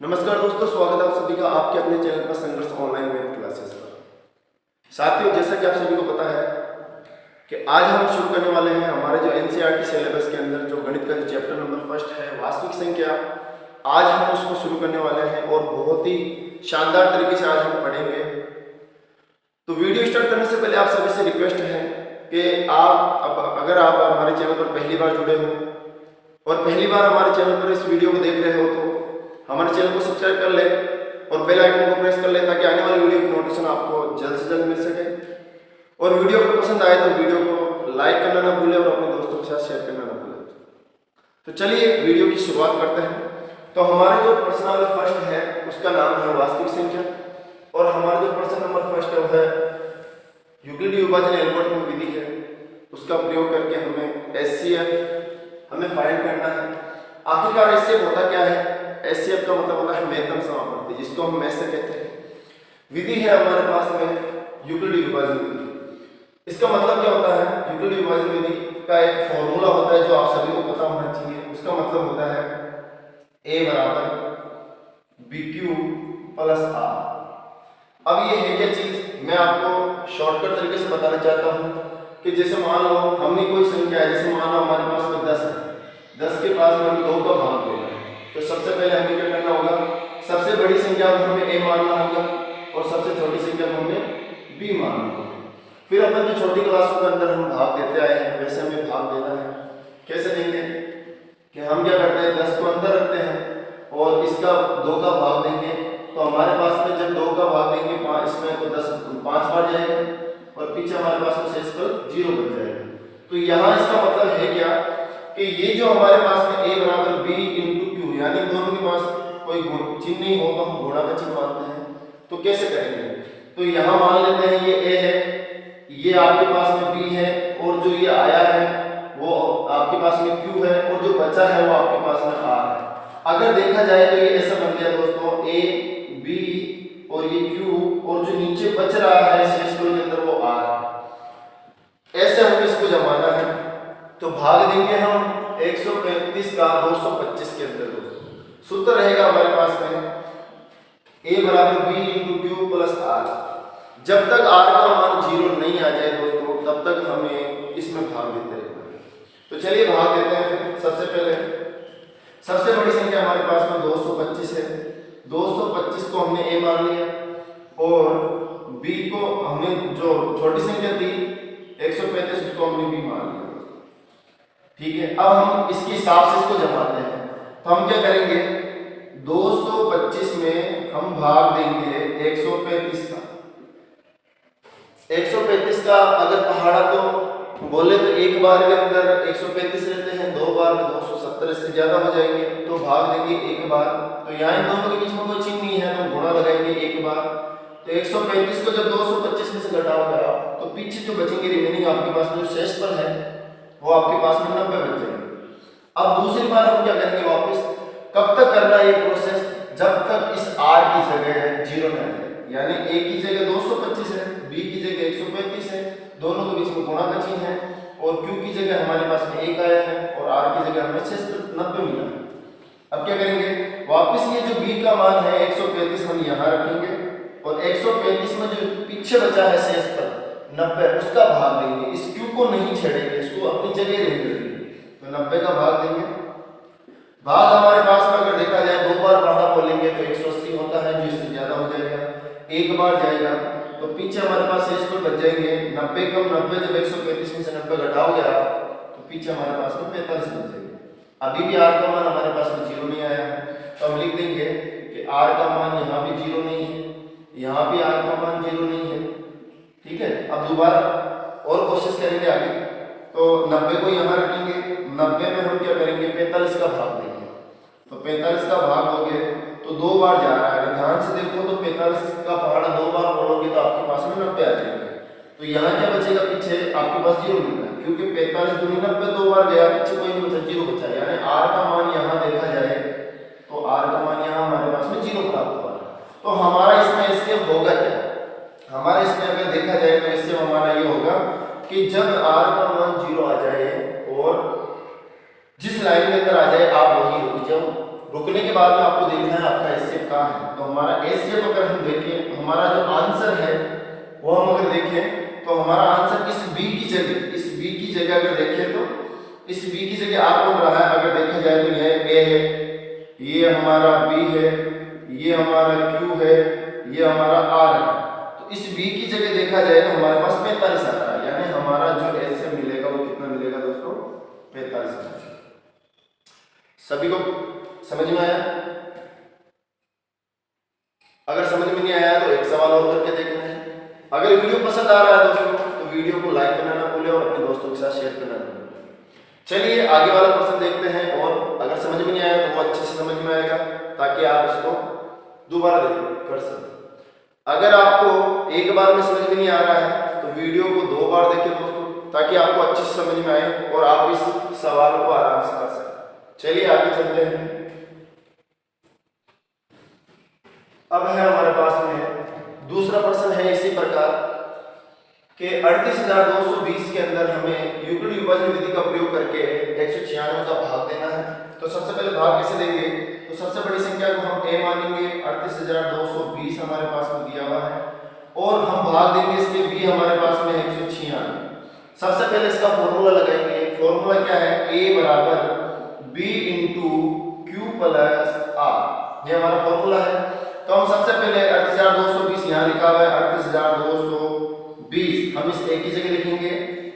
नमस्कार दोस्तों, स्वागत है आप सभी का आपके अपने चैनल पर संघर्ष ऑनलाइन मैथ क्लासेस पर। साथियों, जैसा कि आप सभी को पता है कि आज हम शुरू करने वाले हैं हमारे जो एनसीईआरटी सिलेबस के अंदर जो गणित का जो चैप्टर नंबर फर्स्ट है वास्तविक संख्या, आज हम उसको शुरू करने वाले हैं और बहुत ही शानदार तरीके से आज हम पढ़ेंगे। तो वीडियो स्टार्ट करने से पहले आप सभी से रिक्वेस्ट है कि अगर आप हमारे चैनल पर पहली बार जुड़े हो और पहली बार हमारे चैनल पर इस वीडियो को देख रहे हो तो हमारे चैनल को सब्सक्राइब कर ले और बेल आइकन को प्रेस कर ले ताकि आने वाली वीडियो की नोटिफिकेशन आपको जल्द से जल्द मिल सके। और वीडियो अगर पसंद आए तो वीडियो को लाइक करना ना भूलें और अपने दोस्तों के साथ शेयर करना ना भूलें। तो चलिए वीडियो की शुरुआत करते हैं। तो हमारे जो प्रश्न नंबर फर्स्ट है उसका नाम है वास्तविक संख्या और हमारा जो प्रश्न नंबर फर्स्ट है वो है यूक्लिडी विभाजन एल्गोरिथम विधि है, उसका प्रयोग करके हमें एचसीएफ हमें फाइंड करना है। आखिरकार एचसीएफ होता क्या है? एचसीएफ का मतलब होता है महत्तम समापवर्ती, जिसको हम मैथ से कहते हैं। विधि है हमारे पास में यूक्लिडी विभाजन विधि। इसका मतलब क्या होता है? यूक्लिडी विभाजन विधि का एक फॉर्मूला होता है जो आप सभी को पता होना चाहिए। उसका मतलब होता है a बराबर BQ प्लस R। अब ये है क्या चीज, मैं आपको शॉर्टकट तरीके से बताना चाहता हूँ कि जैसे मान लो हमने कोई संख्या है, जैसे मान लो हमारे पास में 10 है, 10 के पास में हम 2 का भाग देना है। तो सबसे पहले हमें क्या करना होगा? सबसे बड़ी संख्या को हमें a मानना होगा और सबसे छोटी संख्या को हमें b मानना होगा। फिर अपन जो छोटी क्लासों के अंदर हम भाग देते आए हैं वैसे हमें भाग देना है। कैसे देंगे कि हम क्या करते हैं, 10 को अंदर रखते हैं और इसका 2 का भाग देंगे। तो हमारे पास में जब 2 का भाग देंगे 5 इसमें तो 10 5 बार जाएगा और पीछे हमारे पास में शेष पर 0 बच जाएगा। तो यहाँ इसका मतलब है क्या कि ये जो हमारे पास में a बराबर b इंटू क्यू, यानी दोनों के पास कोई चिन्ह नहीं हो तो हम गुणा का चिन्ह मानते हैं। तो कैसे करेंगे? तो यहाँ मान लेते हैं ये a है, ये आपके पास में b है और जो ये आया है वो आपके पास में q है और जो बचा है वो आपके पास में r है। अगर देखा जाए तो ये ऐसा बन गया दोस्तों a b और ये q और जो नीचे बच रहा है शेष के अंदर वो r है। ऐसे हमें इसको जमाना है तो भाग देंगे हम 135 का 225 के अंदर। सूत्र रहेगा हमारे पास में a बराबर b into Q plus r। जब तक r का मान 0 नहीं आ जाए दोस्तों तब तक हमें इसमें भाग देते रहना है। तो चलिए भाग देते हैं। फिर सबसे पहले सबसे बड़ी संख्या हमारे पास में 225 है। 225 को हमने a मान लिया और b को हमने जो छोटी संख्या थी 135 उसको हमने b मान लिया। ठीक है, अब हम इसके हिसाब से इसको जमाते हैं। तो हम क्या करेंगे, 225 में हम भाग देंगे 135 का। 135 का अगर पहाड़ा तो बोले तो एक बार के अंदर 135 रहते हैं, 2 बार में 270 से ज्यादा हो जाएंगे तो भाग देंगे एक बार। तो यहाँ इन दोनों के बीच में कोई चिन्ह नहीं है तो गुणा लगाएंगे एक बार। तो 135 को जब 225 में से घटाओगे आप तो पीछे जो बचेंगे रिमेनिंग आपके पास जो शेष पर है वो आपके पास में 90 बच जाएंगे। अब दूसरी बार हम क्या करेंगे, वापस कब तक करना है ये प्रोसेस? जब तक इस r की जगह 0 न आए, यानी a की जगह 225 है, b की जगह 135 है, दोनों के बीच में गुणा का चिन्ह है और q की जगह हमारे पास में 1 आया है और r की जगह हमें शेष 90 मिला। अब क्या करेंगे, वापस ये जो b का मान है 135 हम यहाँ रखेंगे और 135 में जो पीछे बचा है शेष पर 90 उसका भाग देंगे। इस q को नहीं छेड़ेंगे, इसको अपनी जगह रहने देंगे। तो 90 का भाग देंगे। भाग हमारे पास में अगर देखा जाए 2 बार बढ़ा बोलेंगे तो 180 होता है जो इससे ज्यादा हो जाएगा। एक बार जाएगा तो पीछे हमारे पास शेष पर बच जाएंगे 90 कम 90, जब 135 में से 90 घटाओगे आप तो पीछे हमारे पास में 45 बच जाएंगे। अभी भी r का मान हमारे पास में 0 नहीं आया है तो हम लिख देंगे कि r का मान यहाँ भी 0 नहीं है, यहाँ भी r का मान 0 नहीं है। ठीक है, अब दोबारा और कोशिश करेंगे आगे। तो 90 को यहाँ रखेंगे, 90 में हम क्या करेंगे, 45 का भाग देंगे। तो 45 का भाग दोगे तो 2 बार जा रहा है, ध्यान से देखो तो 45 का पहाड़ा 2 बार बोलोगे तो आपके पास में 90 आ जाएंगे। तो यहाँ क्या बचेगा, पीछे आपके पास 0 मिल रहा है क्योंकि 45 दूनी 90, 2 बार गया, पीछे कोई नहीं बचा, 0 बचा। यानी r का मान यहाँ देखा जाए तो r का मान यहाँ हमारे पास में 0 प्राप्त हुआ। तो हमारा इसमें इससे होगा क्या, हमारे इसमें अगर देखा जाए तो इससे हमारा ये होगा कि जब r का मान 0 आ जाए और जिस लाइन में अंदर आ जाए आप वहीं रुक जाओ, रुकने के बाद में आपको देखना है आपका एचसीएफ कहाँ है। तो हमारा एचसीएफ अगर हम देखें, हमारा जो आंसर है वो हम अगर देखें तो हमारा आंसर इस बी की जगह अगर देखें तो इस बी की जगह आर बोल रहा है। अगर देखा जाए तो यह ए है, ये हमारा बी है, ये हमारा क्यू है, ये हमारा आर है। तो इस बी की जगह देखा जाए तो हमारे पास 45 आ रहा है, यानी हमारा जो एचसीएफ मिलेगा वो कितना मिलेगा दोस्तों, 45। सभी को समझ में आया? अगर समझ में नहीं आया तो एक सवाल और करके देखना है। अगर वीडियो पसंद आ रहा है दोस्तों तो वीडियो को लाइक करना ना भूलें और अपने दोस्तों के साथ शेयर करना ना भूलें। चलिए आगे वाला प्रश्न देखते हैं, और अगर समझ में नहीं आया तो वो अच्छे से समझ में आएगा ताकि आप इसको दोबारा कर सकें। अगर आपको एक बार में समझ में नहीं आ रहा है तो वीडियो को 2 बार देखें दोस्तों, ताकि आपको अच्छे से समझ में आए और आप इस सवाल को आराम से कर सकें। चलिए आगे चलते हैं। अब है हमारे पास में दूसरा प्रश्न है इसी प्रकार कि 38,220 के अंदर हमें यूक्लिड विभाजन विधि का प्रयोग करके 196 का भाग देना है। तो सबसे पहले भाग कैसे देंगे? तो सबसे बड़ी संख्या को हम a मानेंगे, 38,220 हमारे पास में दिया हुआ है, और हम भाग देंगे इसके b हमारे पास में 196। सबसे पहले इसका फॉर्मूला लगाएंगे। फॉर्मूला क्या है? a बराबर b into Q plus R, ये हमारा फॉर्मूला है। तो हम सबसे पहले 38,220 यहाँ लिखा हुआ है, 38,220 हम इस एक की जगह लिखेंगे,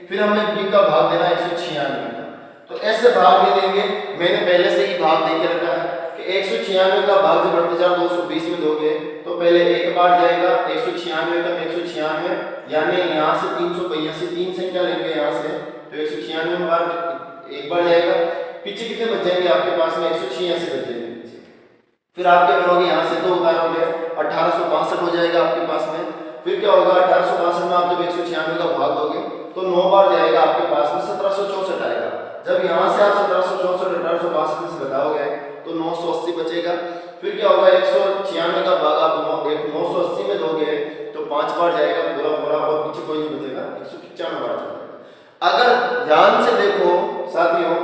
फिर हमें b का भाग देना 196 का। तो ऐसे भाग दे देंगे, मैंने पहले से ही भाग दे के रखा है कि 196 का भाग जब 38,220 में दोगे तो पहले एक बार जाएगा 196 का 196, यानी यहाँ से 382 3 संख्या लेंगे यहाँ से, तो 196 बार एक बार जाएगा। पीछे कितने बच जाएंगे आपके पास में? 186 बच जाएंगे। फिर आप क्या करोगे, यहाँ से 2 उतारोगे, 1862 हो जाएगा आपके पास में। फिर क्या होगा, 1862 में आप जब 196 का भाग दोगे तो 9 बार जाएगा आपके पास में, 1764 आएगा। जब यहाँ से आप 1764 1862 में से घटाओगे तो 980 बचेगा। फिर क्या होगा, 196 का भाग आप 980 में दोगे तो 5 बार जाएगा पूरा, और पीछे कोई नहीं बचेगा, 195 बार जाएगा। अगर ध्यान से देखो साथियों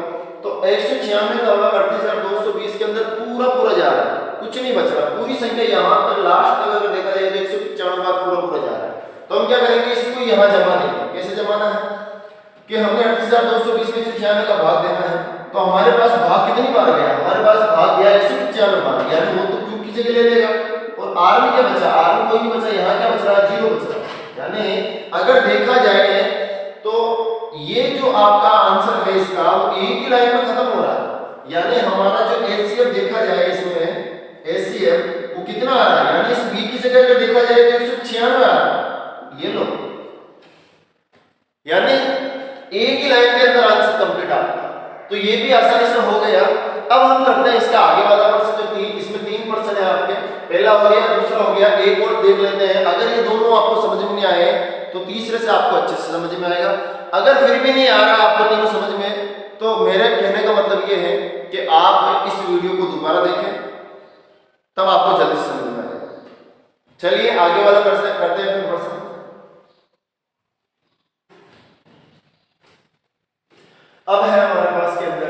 तो 196 का भाग 38,220 के अंदर पूरा जा रहा है, कुछ नहीं बच रहा, पूरी संख्या यहाँ तक लास्ट तक अगर देखा जाए तो 195 बार पूरा जा रहा है। तो हम क्या करेंगे, इसको यहाँ जमा देंगे। कैसे जमाना है कि हमने 38,220 में 196 का भाग देना है, तो हमारे पास भाग कितनी बार गया? हमारे पास भाग गया 195 बार, यानी वो तो क्यू की जगह ले लेगा। और आर में क्या बचा? आर में कोई नहीं बचा, यहाँ क्या बच रहा है? 0 बच रहा है। यानी अगर देखा जाए तो ये जो आपका आंसर है इसका वो एक ही लाइन में खत्म हो रहा है, यानी हमारा जो एचसीएफ देखा जाए इसमें एचसीएफ वो कितना आ रहा है, यानी इस बी की जगह अगर देखा जाए तो 196 आ रहा है। ये लो, यानी एक ही लाइन के अंदर आंसर कंप्लीट आपका। तो ये भी आसानी से हो गया। अब हम करते हैं इसका आगे वाला प्रश्न, जो इसमें 3 प्रश्न है आपके, पहला हो गया, दूसरा हो गया, एक और देख लेते हैं। अगर ये दोनों आपको समझ में नहीं आए तो तीसरे से आपको अच्छे से समझ में आएगा। अगर फिर भी नहीं आ रहा आपको तीनों समझ में, तो मेरे कहने का मतलब ये है कि आप इस वीडियो को दोबारा देखें, तब आपको जल्दी से समझ में आएगा। चलिए आगे वाला प्रश्न करते हैं। फिर प्रश्न अब है हमारे पास के अंदर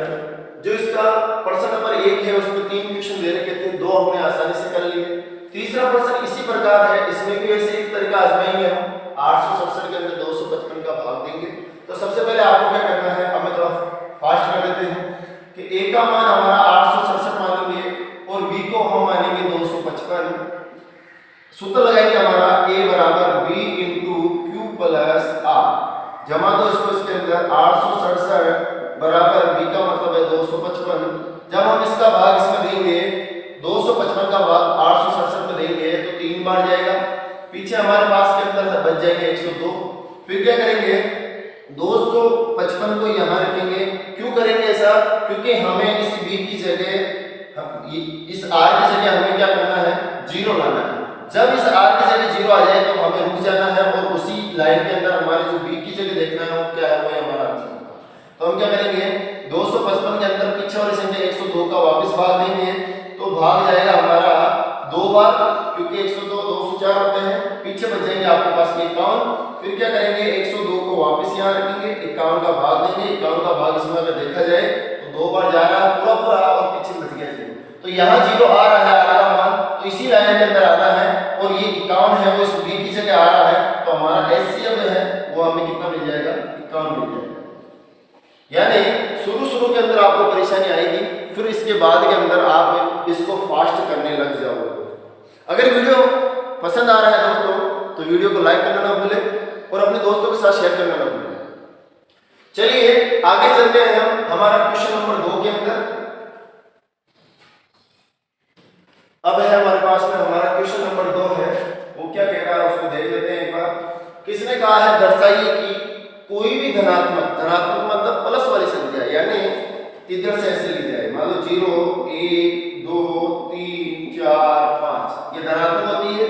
जो इसका प्रश्न नंबर 1 है, उसमें 3 क्वेश्चन दे रखे थे, 2 हमने आसानी से कर लिए। तीसरा प्रश्न इसी प्रकार है, इसमें भी ऐसे एक तरीका आजमाएंगे हम। 867 के अंदर 255 का भाग देंगे। तो सबसे पहले आपको क्या करना है, अब मैं थोड़ा फास्ट कर देते हैं कि a का मान हमारा 867 मानेंगे और b को हम मानेंगे 255। सूत्र लगाएंगे हमारा a बराबर b into Q plus R. जमा दो इसको इसके अंदर, 867 बराबर b का मतलब है 255। जब हम इसका भाग इसमें देंगे, 255 का भाग 867 में देंगे तो 3 बार जाएगा। पीछे हमारे पास के अंदर बच जाएंगे 102। फिर क्या करेंगे, 255 को यहाँ रखेंगे। क्यों करेंगे ऐसा? क्योंकि हमें इस b की जगह, इस r की जगह हमें क्या करना है, 0 लाना है। जब इस r की जगह 0 आ जाए तो हमें रुक जाना है और उसी लाइन के अंदर हमारे जो b की जगह देखना है वो क्या है, वो हमारा आंसर। तो हम क्या करेंगे, 255 के अंदर पीछे वाली संख्या 102 का वापस भाग देंगे, तो भाग जाएगा हमारा 2 बार, क्योंकि 102 204 होते हैं। पीछे बच जाएंगे आपके पास 51। फिर क्या करेंगे, 102 को वापस यहाँ रखेंगे, 51 का भाग देंगे। 51 का भाग इसमें अगर देखा जाए तो 2 बार जा रहा है पूरा, और पीछे बच गया 0। तो यहाँ 0 आ रहा है r का मान, तो इसी लाइन के अंदर आना है, और ये 51 है वो इस b की जगह आ रहा है, तो हमारा एचसीएफ है वो हमें कितना मिल जाएगा, 51 मिल जाएगा। यानी शुरू के अंदर आपको परेशानी आएगी, फिर इसके बाद के अंदर आप इसको फास्ट करने लग जाओगे। अगर वीडियो पसंद आ रहा है दोस्तों तो वीडियो को लाइक करना ना भूलें और अपने दोस्तों के साथ शेयर करना ना भूलें। चलिए आगे चलते हैं हम हमारा क्वेश्चन नंबर 2 के अंदर। अब है हमारे पास में हमारा क्वेश्चन नंबर 2 है, वो क्या कह रहा है उसको देख लेते हैं एक बार। किसने कहा है दर्शाइए कि कोई भी धनात्मक मतलब प्लस वाली संख्या, यानी इधर से ऐसे ली जाए, मान लो 0 1 2 3 4 5 ये धनात्मक होती है,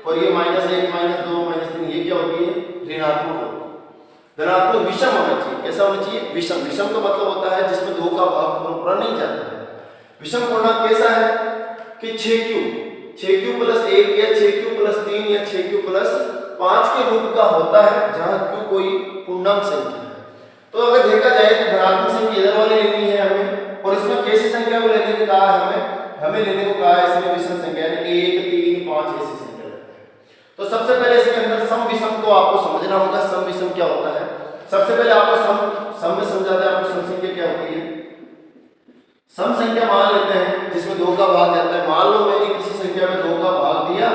और ये -1 -2 -3 ये क्या होती है, ऋणात्मक होती है। धनात्मक विषम होना चाहिए, कैसा होना चाहिए, विषम। विषम का मतलब होता है जिसमें 2 का भाग पूरा नहीं जाता है। विषम पूर्णांक कैसा है कि 6q प्लस 1 या 6q प्लस 3 या 6q प्लस 5 के रूप का होता है, जहां q कोई पूर्णांक संख्या है। तो अगर देखा जाए तो धनात्मक संख्या इधर वाली लेनी है हमें, और इसमें कैसी संख्या को लेने को कहा है हमें लेने को कहा है इसमें विषम संख्या, यानी 1 3 5 ऐसी संख्या लेते हैं। तो सबसे पहले इसके अंदर सम विषम को आपको समझना होगा। सम विषम क्या होता है, सबसे पहले आपको सम में समझाते हैं आपको सम संख्या क्या होती है। सम संख्या मान लेते हैं जिसमें 2 का भाग जाता है। मान लो मैंने किसी संख्या में 2 का भाग दिया,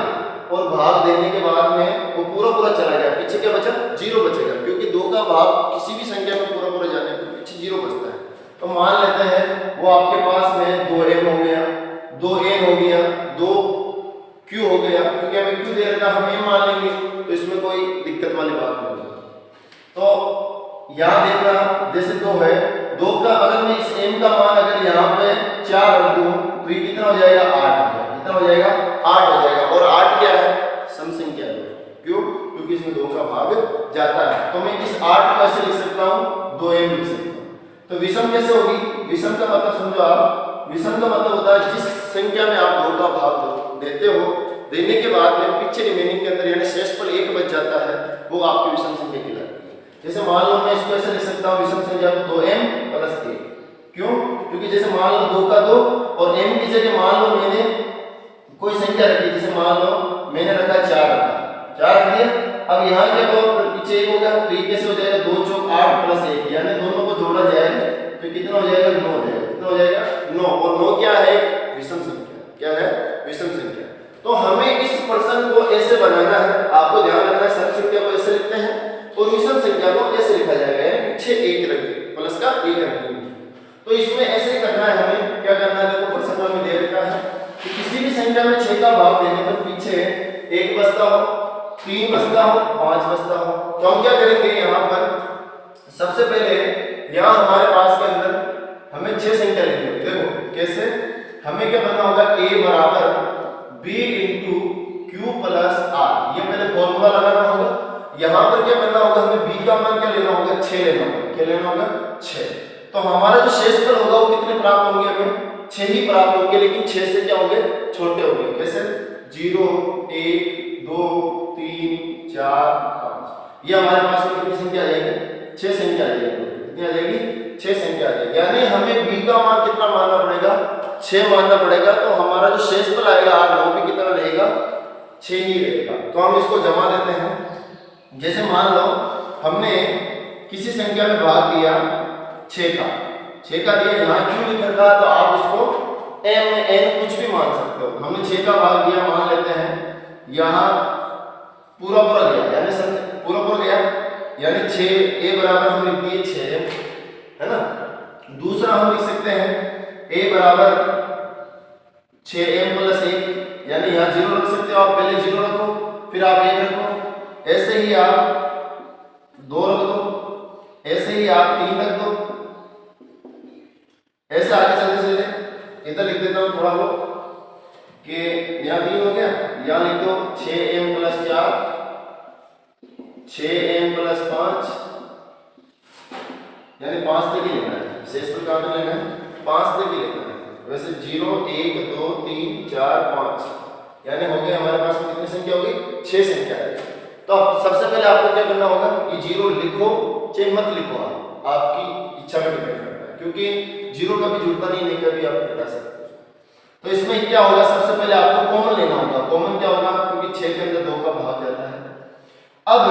और भाग देने के बाद में वो पूरा चला गया, पीछे क्या बचा, 0 बचेगा, क्योंकि 2 का भाग किसी भी संख्या में पूरा जाने पर पीछे 0 बचता है। तो मान लेते हैं वो आपके पास में 2m हो गया, 2n हो गया, 2q हो गया, क्योंकि हमें q दे रखा हम m मान लेंगे, तो इसमें कोई दिक्कत वाली बात नहीं है। तो यहाँ देखना जैसे 2 है, 2 का अगर मैं इस m का मान अगर यहाँ पे 4 रख दूं तो ये कितना हो जाएगा, 8 हो जाएगा। कितना हो जाएगा, 8 हो जाएगा। और 8 क्या है, सम संख्या है। क्यों, क्योंकि इसमें 2 का भाग जाता है। तो मैं इस 8 को ऐसे लिख सकता हूँ, 2m लिख सकता हूँ। तो विषम कैसे होगी, विषम का मतलब समझो आप, विषम का मतलब होता है जिस संख्या में आप 2 का भाग देते हो, देने के बाद में पीछे रिमेनिंग के अंदर यानी शेषफल 1 बच जाता है, वो आपकी विषम संख्या कहलाती है। जैसे मान लो मैं इसको ऐसे लिख सकता हूँ विषम संख्या को 2m प्लस 1। क्यों, क्योंकि जैसे मान लो 2 का 2 और m की जगह मान लो मैंने कोई संख्या रखी, जैसे मान लो मैंने रखा 4 रख दिया। अब यहाँ क्या हो, पीछे 1 होगा, तो ये कैसे हो जाएगा, 2 चौक 8 प्लस 1, यानी दोनों को जोड़ा जाए तो कितना हो जाएगा, 9 हो जाएगा। कितना हो जाएगा, 9। और 9 क्या है, विषम संख्या। क्या है, विषम संख्या। तो हमें इस प्रश्न को ऐसे बनाना है, आपको ध्यान रखना है। सम संख्या को ऐसे लिखते हैं और विषम संख्या को ऐसे लिखा जाएगा, पीछे 1 रख देंगे, प्लस का 1 रख देंगे। तो इसमें ऐसे करना है, हमें क्या करना है, देखो प्रश्न में दे रखा है कि किसी भी संख्या में 6 का भाग देने पर पीछे 1 बचता हो, 3 बचता हो, 5 बचता हो। तो हम क्या करेंगे, यहाँ पर सबसे पहले यहाँ हमारे पास के अंदर हमें 6 संख्या लिखनी होगी। देखो कैसे, हमें क्या करना होगा, a बराबर b into Q plus r, ये पहले फॉर्मूला लगाना होगा। यहाँ पर क्या करना होगा, हमें b का मान क्या लेना होगा, 6 लेना होगा। क्या लेना होगा, 6। तो हमारा जो शेषफल होगा वो कितने प्राप्त होंगे, हमें 6 ही प्राप्त होंगे, लेकिन 6 से क्या होंगे, छोटे होंगे। कैसे, 0 1 2 3 4 5, ये हमारे पास में कितनी संख्या आ जाएगी, 6 संख्या आ जाएगी। कितनी आ जाएगी, 6 संख्या आ जाएगी। यानी हमें b का मान कितना मानना पड़ेगा, 6 मानना पड़ेगा। तो हमारा जो शेषफल आएगा r वो भी कितना रहेगा, 6 ही रहेगा। तो हम इसको जमा देते हैं। जैसे मान लो हमने किसी संख्या में भाग दिया 6 का दिया, यहाँ क्यों लिख रखा, तो आप इसको m n कुछ भी मान सकते हो। हमने 6 का भाग दिया, मान लेते हैं यहाँ पूरा गया, यानी पूरा गया, यानी 6 a बराबर हम लिख दिए 6m, है ना। दूसरा हम लिख सकते हैं a बराबर 6m प्लस 1, यानी यहाँ 0 रख सकते हो आप, पहले 0 रखो फिर आप 1 रखो, ऐसे ही आप 2 रख दो, ऐसे ही आप 3 रख दो, ऐसे आगे चलते इधर लिख देता हूँ थोड़ा बहुत कि यहाँ 3 हो गया, यहाँ लिख दो 6m प्लस 4, 6m प्लस 5, यानी 5 तक ही लेना है। शेषफल कहाँ तक लेना है, 5 तक ही लेना है। वैसे 0 1 2 3 4 5, यानी हो गया हमारे पास में कितनी संख्या होगी, 6 संख्या है। तो सबसे पहले आपको क्या करना होगा, ये 0 लिखो चाहे मत लिखो, आपकी इच्छा पे डिपेंड करता है, क्योंकि 0 कभी जुड़ता नहीं, कभी आप हटा सकते हो। तो इसमें क्या होगा, सबसे पहले आपको कॉमन लेना होगा। कॉमन क्या होगा, क्योंकि 6 के अंदर 2 का भाग जाता है। अब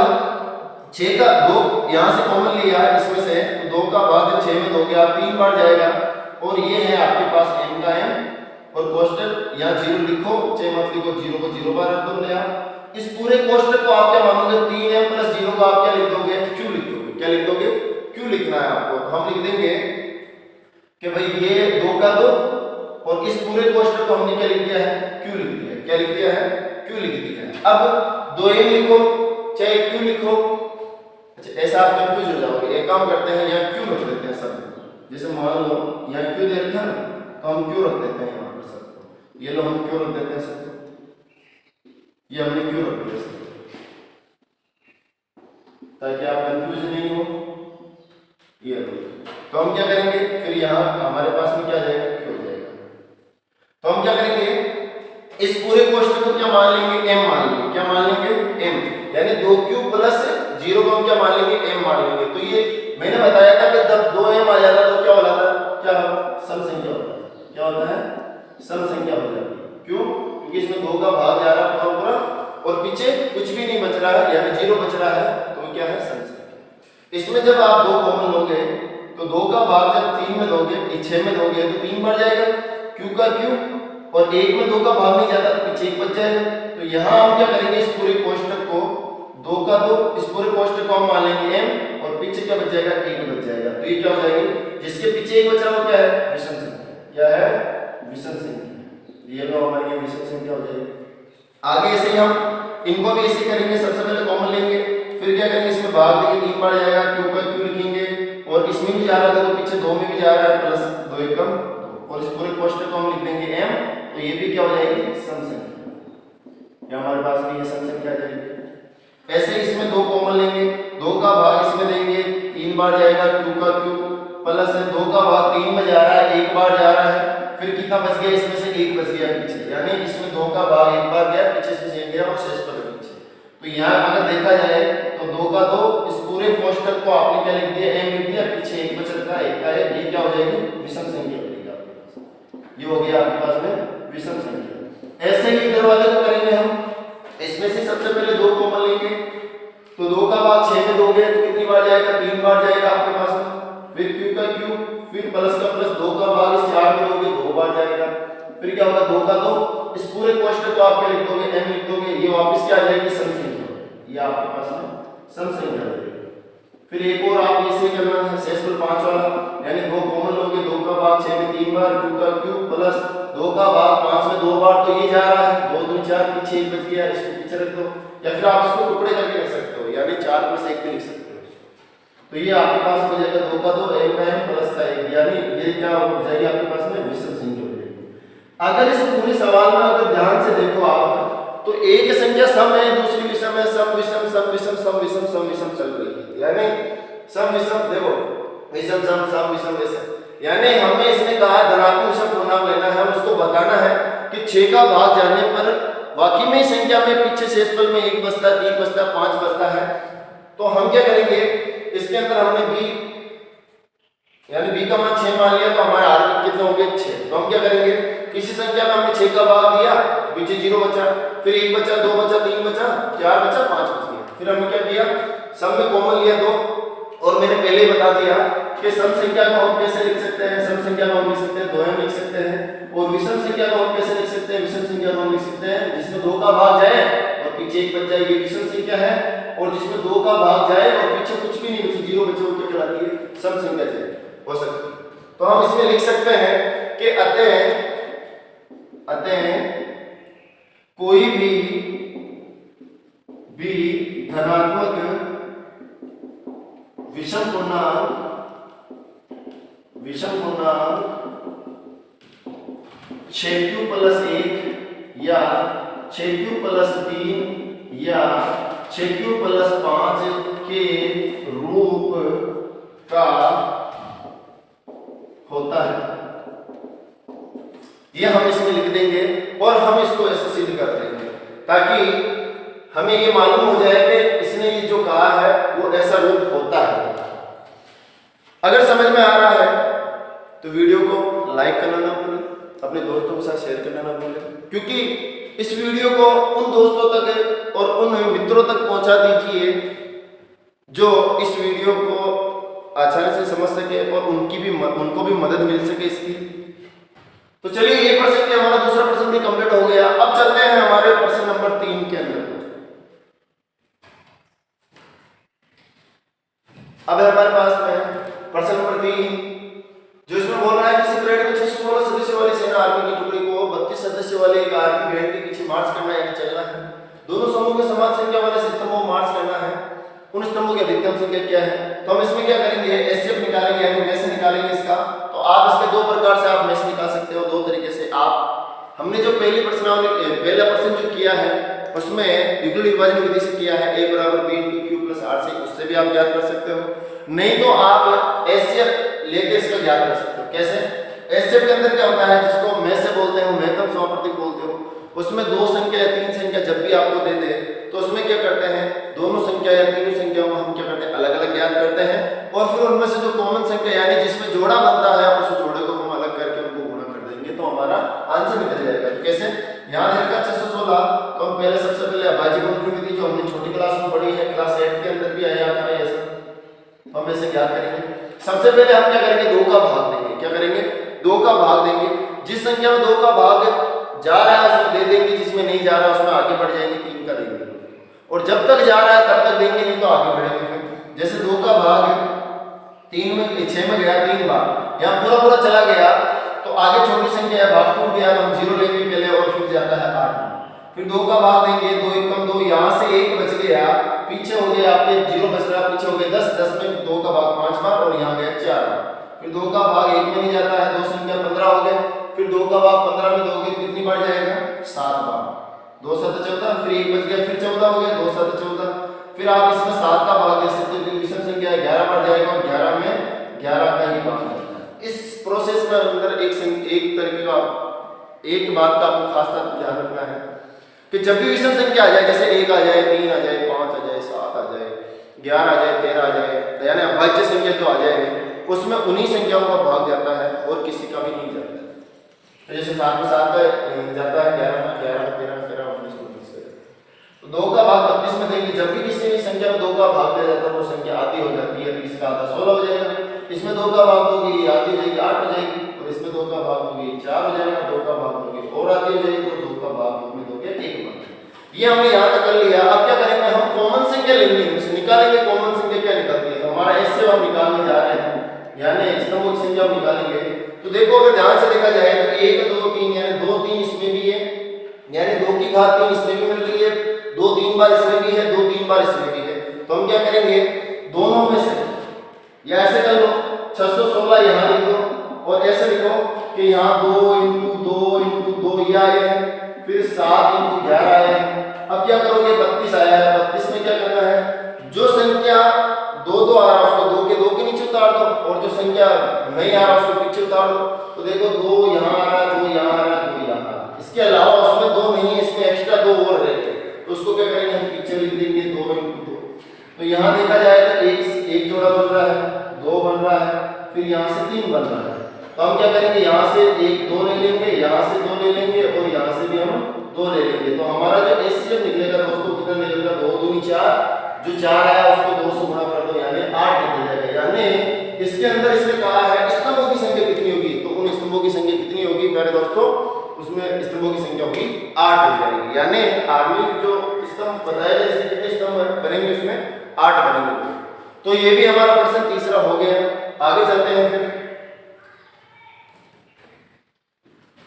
6 का 2 यहाँ से कॉमन लिया है इसमें से, तो 2 का भाग जब 6 में दोगे आप 3 बार जाएगा, और ये है आपके पास m का m, और कोष्टक यहाँ 0 लिखो, चाहे मत लिखो, 0 को 0 बार रख दो। इस पूरे कोष्टक को आप क्या मानोगे, 3m प्लस 0 को आप क्या लिख दोगे, q लिख दोगे। क्या लिख दोगे, q लिखना है आपको। हम लिख देंगे कि भाई ये 2 का 2, और इस पूरे कोष्टक को हमने क्या लिख दिया है, q लिख दिया है। क्या लिख दिया है, q लिख दिया है। अब 2m लिखो चाहे q लिखो, अच्छा ऐसा आप कंफ्यूज हो जाओगे। एक काम करते हैं, यहाँ q रख देते हैं सब। जैसे मान लो यहाँ q दे रखा है ना, तो हम q रख देते हैं यहाँ पर सबको। ये लो हम q रख देते हैं सबको, ये हमने q रख दिया सबको, ताकि आप कंफ्यूज नहीं हो। ये लो, तो हम क्या करेंगे, फिर यहाँ हमारे पास में क्या जाएगा, q हो जाएगा। तो हम क्या करेंगे, इस पूरे कोष्टक को क्या मान लेंगे, m मान लेंगे। क्या मान लेंगे, m, यानी 2q प्लस 0 को हम क्या मान लेंगे, m मान लेंगे। तो ये मैंने बताया था कि जब 2m आ जाता तो क्या हो जाता है, क्या सम संख्या होता है। क्या होता है, सम संख्या हो जाती है। क्यों, क्योंकि इसमें 2 का भाग जा रहा है पूरा, और पीछे कुछ भी नहीं बच रहा है, यानी 0 बच रहा है, तो क्या है, सम संख्या। इसमें जब आप 2 कॉमन लोगे, तो 2 का भाग जब 3 में दोगे, 6 में दोगे, तो 3 बार जाएगा, q का q, और 1 में 2 का भाग नहीं जाता, तो पीछे 1 बच जाएगा। तो यहाँ हम क्या करेंगे, इस पूरे कोष्टक को 2 का 2, इस पूरे कोष्टक को हम मान लेंगे m, और पीछे क्या बच जाएगा, 1 बच जाएगा। तो ये क्या हो जाएगी, जिसके पीछे 1 बच रहा हो क्या है, विषम संख्या। क्या है, विषम संख्या। ये लो हमारी ये विषम संख्या हो जाएगी। आगे ऐसे ही हम इनको भी ऐसे करेंगे, सबसे पहले कॉमन लेंगे, फिर क्या करेंगे, इसमें भाग देंगे, 3 बार जाएगा, q का q लिखेंगे, और इसमें भी जा रहा है तो पीछे 2 में भी जा रहा है, प्लस 2 एकम 2, और इस पूरे कोष्टक को हम लिख देंगे m, तो ये भी क्या हो जाएगी, सम संख्या। ये हमारे पास में ये सम संख्या आ जाएगी। ऐसे इसमें 2 कॉमन लेंगे, 2 का भाग इसमें देंगे, 3 बार जाएगा, q का q, प्लस 2 का भाग 3 में जा रहा है, 1 बार जा रहा है, फिर कितना बच गया, इसमें से 1 बच गया पीछे, यानी इसमें 2 का भाग 1 बार गया, पीछे से 1 गया, और शेष पद पीछे। तो यहाँ अगर देखा जाए तो 2 का 2, इस पूरे कोष्टक को आपने क्या लिख दिया, m लिख दिया, पीछे 1 बच रखा है, 1 का 1, ये क्या हो जाएगी, विषम संख्या हो जाएगी आपके पास। ये हो गया आपके पास में विषम संख्या। ऐसे ही इधर वाले को करेंगे हम, इसमें से सबसे पहले 2 कॉमन लेंगे, तो 2 का भाग 6 में दोगे तो कितनी बार जाएगा, 3 बार जाएगा आपके पास में, फिर q का q, फिर प्लस का प्लस, 2 का भाग इस 4 में दोगे 2 बार जाएगा, फिर क्या होगा, 2 का 2, इस पूरे कोष्टक को आप क्या लिख दोगे, m लिख दोगे, ये वापस क्या आ जाएगी, सम संख्या, ये आपके पास में सम संख्या हो जाएगी। फिर एक और आप इसे करना है, शेषफल 5 वाला, यानी 2 कॉमन लोगे, 2 का भाग 6 में 3 बार, q का q, प्लस 2 का भाग 5 में 2 बार, तो ये जा रहा है, 2 2 4, पीछे 1 बच गया, इसको पीछे रख दो, या फिर आप इसको टुकड़े करके रख सकते हो, यानी 4 प्लस 1 भी लिख सकते हो। तो ये आपके पास हो जाएगा 2 का 2, m का m, प्लस का 1, यानी ये क्या हो जाएगी आपके पास में, विषम संख्या हो जाएगी। अगर इस पूरे सवाल में अगर ध्यान से देखो आप, तो एक संख्या सम है, दूसरी विषम है, सम विषम, सम विषम, सम विषम, सम विषम चल रही है, यानी सम विषम, देखो विषम सम, सम विषम विषम, यानी हमें इसने कहा धनात्मक विषम पूर्णांक लेना है, उसको बताना है कि 6 का भाग जाने पर वाकई में संख्या में पीछे शेषफल में 1 बचता है, 3 बचता है, 5 बचता है। तो हम क्या करेंगे, इसके अंदर हमने b, यानी b का मान 6 मान लिया, तो हमारे r कितने हो गए, 6। तो हम क्या करेंगे, किसी संख्या में हमने 6 का भाग दिया, पीछे 0 बचा, फिर 1 बचा, 2 बचा, 3 बचा, 4 बचा, 5 बच गया। फिर हमने क्या किया, सम में कॉमन लिया 2, और मैंने पहले ही बता दिया कि सम संख्या को हम कैसे लिख सकते हैं, सम संख्या को हम लिख सकते हैं 2m लिख सकते हैं, और विषम संख्या को हम कैसे लिख सकते हैं, विषम संख्या को हम लिख सकते हैं जिसमें 2 का भाग जाए और पीछे 1 बच जाए, ये विषम संख्या है, और जिसमें 2 का भाग जाए और पीछे कुछ भी नहीं बचे, 0 बचे, वो क्या कहलाती है, सम संख्या हो सकती है। तो हम इसमें लिख सकते हैं कि अतः कोई भी धनात्मक विषम पूर्णांक 6q प्लस 1 या 6q प्लस 3 या 6q प्लस 5 के रूप का होता है। ये हम इसमें लिख देंगे और हम इसको ऐसे सिद्ध कर देंगे ताकि हमें ये मालूम हो जाए कि इसने ये जो कहा है वो ऐसा रूप होता है। अगर समझ में आ रहा है तो वीडियो को लाइक करना ना भूलें, अपने दोस्तों के साथ शेयर करना ना भूलें, क्योंकि इस वीडियो को उन दोस्तों तक और उन मित्रों तक पहुंचा दीजिए जो इस वीडियो को आसानी से समझ सके और उनको भी मदद मिल सके इसकी। तो चलिए, ये प्रश्न भी हमारा दूसरा प्रश्न भी कंप्लीट हो गया। अब चलते हैं हमारे प्रश्न नंबर 3 के अंदर। अब है हमारे पास में प्रश्न नंबर 3, जो इसमें बोल रहा है किसी परेड में 616 सदस्यों वाली सेना आर्मी की टुकड़ी को 32 सदस्यों वाले एक आर्मी बैंड के पीछे मार्च करना यानी चलना है। दोनों समूह के समान संख्या वाले स्तंभों में मार्च करना है। उन स्तंभों की अधिकतम संख्या क्या है? तो हम इसमें क्या करेंगे, एचसीएफ निकालेंगे, यानी मैश निकालेंगे इसका। तो आप इसके दो प्रकार से आप मैश निकाल सकते हो, दो तरीके से। आप हमने जो पहला प्रश्न जो किया है उसमें यूक्लिड विभाजन विधि से किया है, a बराबर b × q + r से, उससे भी आप ज्ञात कर सकते हो। नहीं तो आप एचसीएफ लेके इसका ज्ञात कर सकते हो। कैसे? एचसीएफ के अंदर क्या होता है, जिसको मैश से बोलते हैं, महत्तम समानुपातिक बोलते हो। उसमें दो संख्या या तीन संख्या जब भी आपको दे दे तो उसमें क्या करते हैं, दोनों संख्या या तीनों संख्याओं को हम क्या करते हैं, अलग अलग ज्ञात करते हैं, और फिर उनमें से जो कॉमन संख्या यानी जिसमें जोड़ा बनता है उस जोड़े को हम अलग करके उनको गुणा कर देंगे, तो हमारा आंसर निकल जाएगा। कैसे? यहाँ देखा 616, तो हम पहले सबसे पहले अभाज्य गुणन विधि जो हमने छोटी क्लास में पढ़ी है, क्लास 8 के अंदर भी आया था ऐसा, तो हम ऐसे ज्ञात करेंगे। सबसे पहले हम क्या करेंगे, 2 का भाग देंगे। क्या करेंगे? 2 का भाग देंगे। जिस संख्या में 2 का भाग जा रहा है उसमें दे देंगे, जिसमें नहीं जा रहा उसमें आगे बढ़ जाएंगे, 3 का देंगे। और जब तक जा रहा है तब तक देंगे, नहीं तो आगे बढ़ेंगे। फिर जैसे 2 का भाग 6 में गया 3 बार, यहाँ पूरा पूरा चला गया, तो आगे छोटी संख्या है, भाग टूट गया तो हम 0 लेंगे पहले, और फिर जाता है 8। फिर 2 का भाग देंगे, 2 × 1 = 2, यहाँ से 1 बच गया, पीछे हो गया आपके 0 बच रहा, पीछे हो गए 10, 10 में 2 का भाग 5 बार, और यहाँ गया 4 बार। फिर 2 का भाग 1 में नहीं जाता है, 2 संख्या 15 हो गए। फिर 2 का भाग 15 में दोगे कितनी बार जाएगा, 7 बार। 2 × 7 = 14, फिर 1 बच गया, फिर 14 हो गया, 2 × 7 = 14। फिर आप इसमें 7 का भाग दे सकते हो, विषम संख्या है, 11 बार जाएगा, और 11 में 11 का ही भाग जाता है। इस प्रोसेस में अंदर एक तरीके का एक बात का आपको खास ध्यान रखना है कि जब भी विषम संख्या आ जाए, जैसे 1 आ जाए, 3 आ जाए, 5 आ जाए, 7 आ जाए, 11 आ जाए, 13 आ जाए, यानी अभाज्य संख्या जो आ जाएगी उसमें उन्हीं संख्याओं का भाग जाता है और किसी का भी नहीं जाता है। तो जैसे 7 में 7 का जाता है, 11 में 11, 13 में 13, 19 में 19। तो 2 का भाग 32 में देंगे। जब भी किसी भी संख्या में 2 का भाग दिया जाता है वो संख्या आधी हो जाती है, 30 का आधा 16 हो जाएगा। इसमें 2 का भाग दोगे ये आधी हो जाएगी, 8 हो जाएगी, और इसमें 2 का भाग दोगे 4 हो जाएगा, 2 का भाग दोगे और आधी हो जाएगी, तो 2 का भाग में दोगे 1 बन। ये हमने यहाँ तक कर लिया। अब क्या करेंगे, हम कॉमन संख्या लेंगे, उसे निकालेंगे। कॉमन संख्या क्या निकलती है, हमारा ऐसे हम निकालने जा रहे हैं, यानी स्तंभों की संख्या हम निकालेंगे। तो देखो, अगर ध्यान से देखा जाए तो 1 2 3, यानी 2 3 इसमें भी है, यानी 2 की घात 3 इसमें भी मिल रही है, 2 3 बार इसमें भी है, 2 3 बार इसमें भी है। तो हम क्या करेंगे, दोनों में से, या ऐसे कर लो 616 यहाँ लिख दो, और ऐसे लिखो कि यहाँ 2 × 2 × 2 ये आया है, फिर 7 × 11 आया है। अब क्या करोगे, 32 आया है, 32 में क्या करना है, जो संख्या 2 2 आ रहा है उसको 2 के नीचे उतार दो, और जो संख्या नहीं आ रहा उसको पीछे उतार दो। तो देखो 2 यहाँ आ रहा है, 2 यहाँ आ रहा है, 2 यहाँ आ रहा है। इसके अलावा उसमें 2 नहीं है, इसमें एक्स्ट्रा 2 और रहते हैं, तो उसको क्या करेंगे, हम पीछे लिख देंगे 2 × 2। तो यहाँ देखा जाए तो एक जोड़ा बन रहा है, 2 बन रहा है, फिर यहाँ से 3 बन रहा है। तो हम क्या करेंगे, यहाँ से 1 2 ले लेंगे, यहाँ से 2 ले लेंगे, और यहाँ से भी हम 2 ले लेंगे। तो हमारा जो एचसीएफ निकलेगा दोस्तों कितना निकलेगा, 2 दूनी 4, जो 4 आया उसको 2 से गुणा कर दो, यानी 8 निकल जाएगा। यानी इसके अंदर इसने कहा है स्तंभों की संख्या कितनी होगी, तो उन स्तंभों की संख्या कितनी होगी मेरे दोस्तों, उसमें स्तंभों की संख्या होगी 8 हो जाएगी। यानी आर्मी जो स्तंभ बताया जाए कितने स्तंभ बनेंगे, उसमें 8 बनेंगे। तो ये भी हमारा प्रश्न तीसरा हो गया। आगे चलते हैं। फिर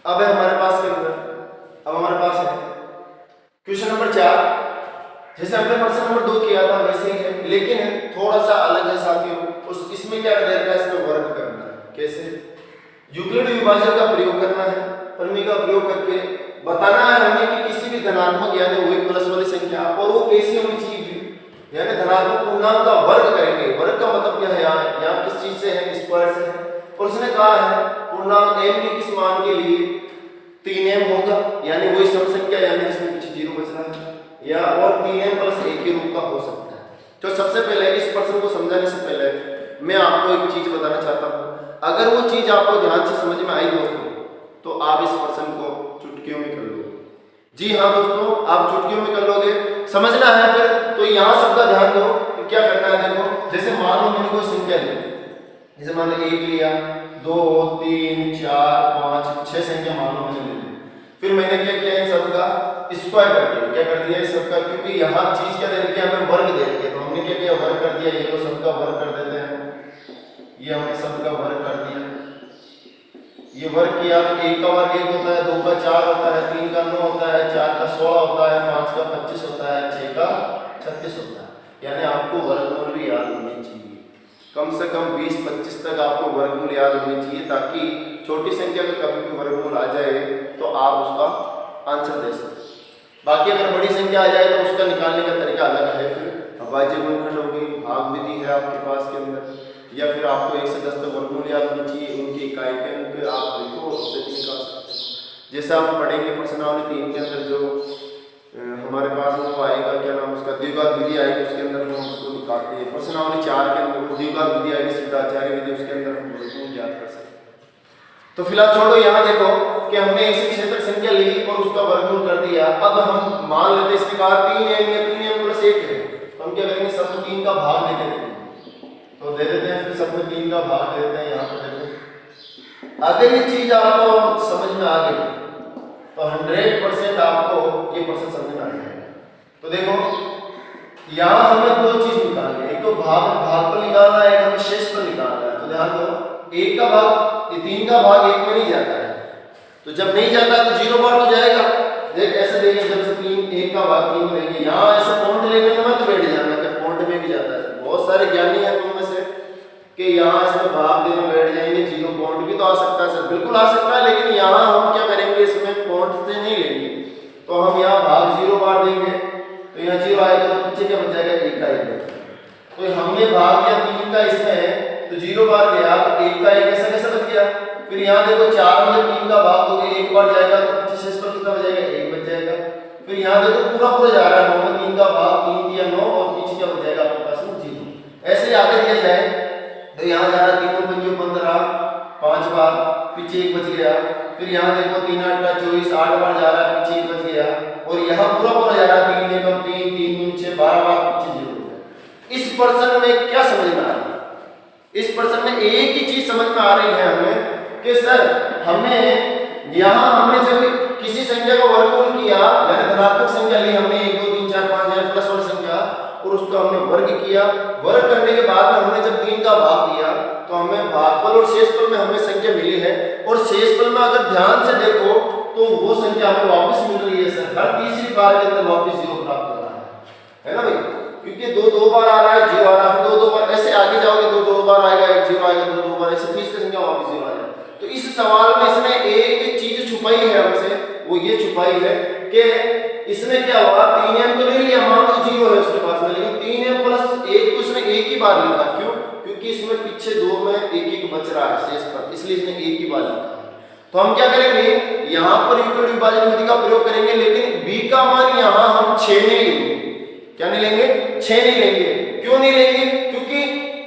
अब है हमारे पास के अंदर, अब हमारे पास है क्वेश्चन नंबर 4। जैसे हमने प्रश्न नंबर 2 किया था वैसे ही है, लेकिन थोड़ा सा अलग है साथियों। इसमें क्या करना है, इसमें वर्ग करना है। कैसे, यूक्लिड विभाजन का प्रयोग करना है, प्रमेय का प्रयोग करके बताना है हमें कि किसी भी धनात्मक यानी वो एक प्लस वाली संख्या, और वो कैसी होनी चाहिए, यानी धनात्मक पूर्णांक का वर्ग करेंगे। वर्ग का मतलब क्या है, यहाँ किस चीज से है, स्क्वायर से है। और उसने कहा है पूर्णांक m के किस मान के लिए 3m होगा, यानी वही सम संख्या, यानी जिसमें पीछे 0 बच रहा है, या और 3m + 1 के रूप का हो सकता है। तो सबसे पहले इस प्रश्न को समझाने से पहले मैं आपको एक चीज बताना चाहता हूँ। अगर वो चीज आपको ध्यान से समझ में आई दोस्तों, तो आप इस प्रश्न को चुटकियों में कर लोगे। जी हाँ दोस्तों, आप चुटकियों में कर लोगे। समझना है फिर तो यहाँ सबका ध्यान दो कि क्या करना है। देखो जैसे मान लो मैंने कोई संख्या ली, जैसे मान लो 1 लिया, 2 3 4 5 6 संख्या मान लो मैंने ले ली। फिर मैंने क्या किया, इन सबका स्क्वायर कर दिया। क्या कर दिया, इस सबका, क्योंकि यहाँ चीज क्या दे रखी है, हमें वर्ग दे रखी है, तो हमने क्या किया, वर्ग कर दिया। ये तो सबका वर्ग कर देते हैं, ये हमने सबका वर्ग कर दिया। ये वर्ग किया तो 1 का वर्ग 1 होता है, 2 का 4 होता है, 3 का 9 होता है, 4 का 16 होता है, 5 का 25 होता है, 6 का 36 होता है। यानी आपको वर्गमूल भी याद होने चाहिए, कम से कम 20-25 तक आपको वर्गमूल याद होने चाहिए, ताकि छोटी संख्या का कभी भी वर्गमूल आ जाए तो आप उसका आंसर दे सकते। बाकी अगर बड़ी संख्या आ जाए तो उसका निकालने का तरीका अलग है। फिर अभाज्य गुणनखंड हो गई, भाग विधि है आपके पास के अंदर, या फिर आपको 1 से 10 तक वर्गमूल याद होनी चाहिए, उनकी इकाई के अंक आप देखो, उससे भी निकाल सकते हो। जैसे आप पढ़ेंगे प्रश्नावली 3 के अंदर जो हमारे पास वो आएगा, क्या नाम उसका, द्विघात विधि आएगी, उसके अंदर हम उसको निकालते हैं। प्रश्नावली 4 के अंदर द्विघात विधि आएगी, सिद्धाचार्य विधि, उसके अंदर हम वर्गमूल ज्ञात कर सकते हैं। तो फिलहाल छोड़ो, यहाँ देखो कि हमने 1 से 6 तक संख्या ली और उसका वर्गमूल कर दिया। अब हम मान लेते हैं इसके बाद 3m या 3m + 1 है, तो हम क्या करेंगे, सब में 3 का भाग देके देंगे। तो दे देते हैं, फिर सब में 3 का भाग दे देते हैं। यहाँ पर देखो, अगर ये चीज आपको समझ में आ गई तो 100% आपको ये प्रश्न समझ में आ जाएगा। तो देखो यहाँ हमें 2 चीज निकालनी है, एक तो भागफल निकालना है, एक हमें शेषफल निकालना है। तो ध्यान दो, 1 का भाग, ये 3 का भाग 1 में नहीं जाता है, तो जब नहीं जाता तो 0 बार तो जाएगा। देख ऐसे देखिए, जब से 1 का भाग 3 में लेंगे, यहाँ ऐसा पॉइंट लेने में मत बैठ जाना कि पॉइंट में भी जाता है। बहुत सारे ज्ञानी हैं तुम में से कि यहाँ इसमें भाग देने बैठ जाएंगे, 0 पॉइंट भी तो आ सकता है सर, बिल्कुल आ सकता है, लेकिन यहाँ हम क्या करेंगे, इसमें पॉइंट से नहीं लेंगे, तो हम यहाँ भाग 0 बार देंगे, तो यहाँ 0 आएगा, तो पीछे क्या बच जाएगा, 1 का 1। तो हमने भाग दिया 3 का इसमें, तो 0 बार गया, तो 1 का 1 ऐसा कैसे बच गया। फिर यहाँ देखो 4 में 3 का भाग दोगे, 1 बार जाएगा, तो पीछे शेष पर कितना बच जाएगा, 1 बच जाएगा। फिर यहाँ देखो पूरा जा रहा है, 9 में 3 का भाग, 3 दिया 9, और पीछे क्या बच जाएगा आपके पास में 0। ऐसे आगे दिया जाए तो यहाँ जा रहा है 3 पंजे 15, 5 बार, पीछे 1 बच गया। फिर यहाँ देखो 3 8 24, 8 बार जा रहा है, पीछे 1 बच गया। और यहाँ पूरा जा रहा है 3 एकम 3 3 दूनी 6, 12 बार, पीछे 0 हो गया। इस प्रश्न में क्या समझ में आ रहा है, इस प्रश्न में एक ही चीज समझ में आ रही है हमें कि सर हमें यहाँ हमने जब किसी संख्या का वर्गमूल किया, यानी धनात्मक संख्या ली हमने 1 2 3 4 5 यानी प्लस वाली संख्या, और उसका हमने वर्ग किया। वर्ग करने के बाद में हमने जब 3 का भाग दिया तो हमें भागफल और शेषफल में हमें संख्या मिली है। और शेषफल में अगर ध्यान से देखो तो वो संख्या हमें वापस मिल रही है सर, हर तीसरी बार के अंदर वापस 0 प्राप्त हो रहा है ना भाई, क्योंकि 2 बार आ रहा है, 0 आ रहा है, 2 बार, ऐसे आगे जाओगे 2 बार आएगा, 1 0 आएगा, 2 बार, ऐसे तीसरी संख्या वापस 0 आएगा। तो इस सवाल में इसने एक चीज छुपाई है हमसे, वो ये छुपाई है कि इसमें क्या हुआ, 3m तो ले लिया, मान लो 0 है उसके पास में, लेकिन 3m + 1 तो इसने एक ही बार लिखा। क्यों, क्योंकि इसमें पीछे 2 में 1 बच रहा है शेष पर, इसलिए इसने एक ही बार लिखा। तो हम क्या करेंगे, यहाँ पर यूक्लिड विभाजन विधि का प्रयोग करेंगे, लेकिन b का मान यहाँ हम 6 नहीं लेंगे। क्या नहीं लेंगे, 6 नहीं लेंगे। क्यों नहीं लेंगे, क्योंकि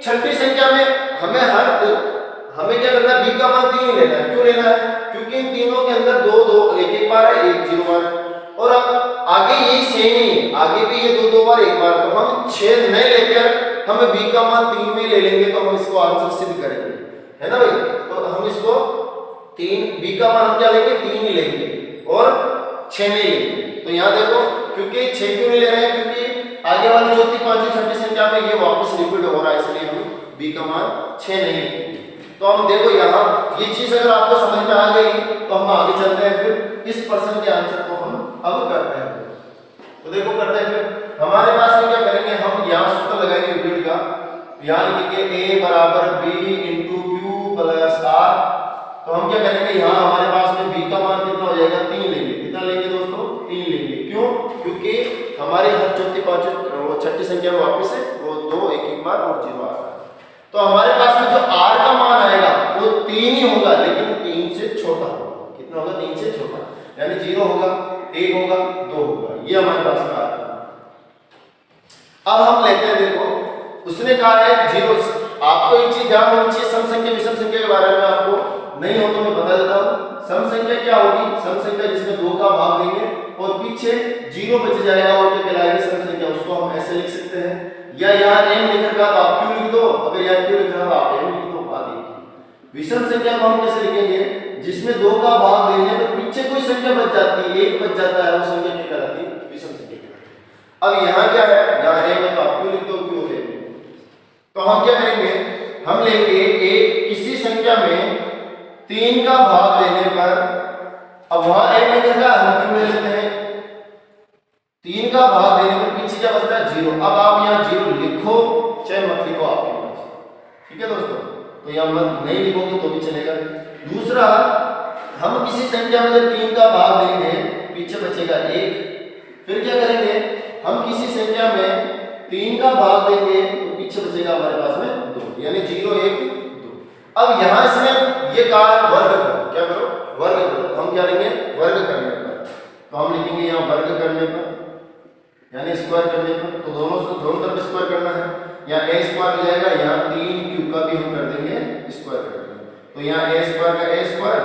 छठी संख्या में हमें क्या करना है, b का मान 3 ही लेना है। क्यों लेना है, क्योंकि इन तीनों के अंदर 2 1 बार है, 1 0 बार है, और अब आगे यही सेम ही, आगे भी ये 2 बार 1 बार, तो हम 6 नहीं लेकर हमें b का मान 3 में ले लेंगे, तो हम इसको आंसर सिद्ध करेंगे, है ना भाई। तो हम इसको 3, b का मान हम क्या लेंगे, 3 ही लेंगे और 6 नहीं लेंगे। तो यहाँ देखो, क्योंकि 6 क्यों नहीं ले रहे हैं, क्योंकि आगे वाली चौथी पांचवी छठी संख्या में ये वापस रिपीट हो रहा है, इसलिए हम b का मान 6 नहीं लेंगे। तो हम देखो यहाँ ये चीज अगर आपको समझ में आ गई तो हम आगे चलते हैं, फिर इस प्रश्न के आंसर को हम अब करते हैं। तो देखो करते हैं, फिर हमारे पास में क्या करेंगे, हम यहाँ सूत्र लगाएंगे यूक्लिड का, यहाँ लिखेंगे a = b × q + r। तो हम क्या करेंगे, यहाँ हमारे पास में b का मान कितना हो जाएगा, 3 लेंगे। कितना लेंगे दोस्तों, 3 लेंगे। क्यों, क्योंकि हमारे हर चौथी पांचवी वो छठी संख्या में वापस है वो 2 1 बार और 0 आ रहा है। तो हमारे पास में जो r का मान आएगा वो 3 ही होगा, लेकिन 3 से छोटा होगा। कितना होगा, 3 से छोटा, यानी 0 होगा, 1 होगा, 2 होगा, ये हमारे पास में आएगा। अब हम लेते हैं, देखो उसने कहा है 0। आपको एक चीज ध्यान होनी चाहिए, सम संख्या विषम संख्या के बारे में आपको नहीं हो तो मैं बता देता हूँ। सम संख्या क्या होगी? सम संख्या जिसमें 2 का भाग देंगे और पीछे 0 बच जाएगा और क्या कहलाएगी? सम संख्या। उसको हम ऐसे लिख सकते हैं, या यहाँ m लिख रखा तो आप q लिख दो, अगर यहाँ q लिख रहा तो आप m लिख दो। बात एक। विषम संख्या को हम कैसे लिखेंगे? जिसमें 2 का भाग देने पर पीछे कोई संख्या बच जाती है, 1 बच जाता है, वो संख्या क्या कहलाती है? विषम संख्या कहलाती है। अब यहाँ क्या है? यहाँ m है तो आप q लिख दो, q है। तो हम क्या करेंगे? हम लेंगे एक किसी संख्या में 3 का भाग देने पर, अब वहां m लिखेगा, हम q ले लेते हैं। 3 का भाग देने पर पीछे क्या बचता है? 0। अब आप यहाँ 0 लिखो चाहे मत लिखो, आपके पास, ठीक है दोस्तों। तो यहाँ मत नहीं लिखोगे तो भी चलेगा। दूसरा, हम किसी संख्या में जब 3 का भाग देंगे पीछे बचेगा 1। फिर क्या करेंगे? हम किसी संख्या में 3 का भाग देंगे तो पीछे बचेगा हमारे पास में 2, यानी 0 1 2। अब यहाँ से ये कहा है वर्ग करो, क्या करो? वर्ग करो। हम क्या लेंगे? वर्ग करने पर, तो हम लिखेंगे यहाँ वर्ग करने पर, यानी स्क्वायर करने पर। तो दोनों तरफ स्क्वायर करना है। यहाँ a स्क्वायर हो जाएगा, यहाँ 3q का भी हम कर देंगे स्क्वायर कर देंगे। तो यहाँ a स्क्वायर का a स्क्वायर,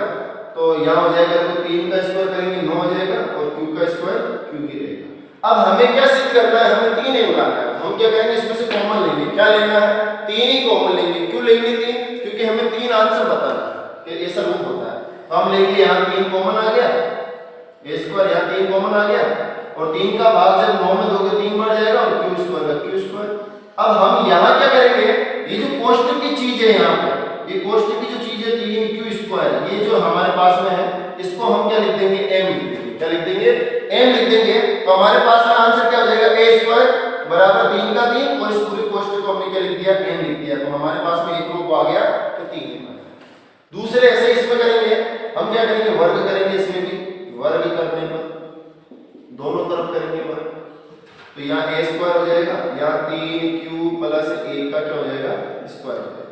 तो यहाँ हो जाएगा, तो 3 का स्क्वायर करेंगे 9 हो जाएगा, और q का स्क्वायर q ही रहेगा। अब हमें क्या सिद्ध करना है? हमें 3 ही बनाना है। हम क्या करेंगे? इसमें से कॉमन लेंगे। क्या लेना है? 3 ही कॉमन लेंगे। क्यों लेंगे 3? क्योंकि हमें 3 आंसर बताना है, ऐसा रूप होता है। तो हम लेंगे, यहाँ 3 कॉमन आ गया, a स्क्वायर यहाँ 3 कॉमन आ गया, और 3 का भाग जब 9 में दोगे 3 बढ़ जाएगा, और q स्क्वायर का q स्क्वायर। अब हम यहाँ क्या करेंगे? ये जो कोष्ठक की चीज है, यहाँ पे ये कोष्ठक की जो चीज है 3q स्क्वायर, ये जो हमारे पास में है, इसको हम क्या लिख देंगे? m लिख देंगे। क्या लिख देंगे? m लिख देंगे। तो हमारे पास में आंसर क्या हो जाएगा? a स्क्वायर बराबर 3 का 3, और इस पूरे कोष्ठक को हमने क्या लिख दिया? m लिख दिया। तो हमारे पास में एक रूप आ गया, तो 3 आ गया। दूसरे ऐसे इसमें करेंगे, हम क्या करेंगे? वर्ग करेंगे। इसमें भी वर्ग करने पर दोनों तरफ करेंगे वर्ग, तो यहाँ a स्क्वायर हो जाएगा, यहाँ 3q प्लस 1 का क्या हो जाएगा? स्क्वायर हो जाएगा।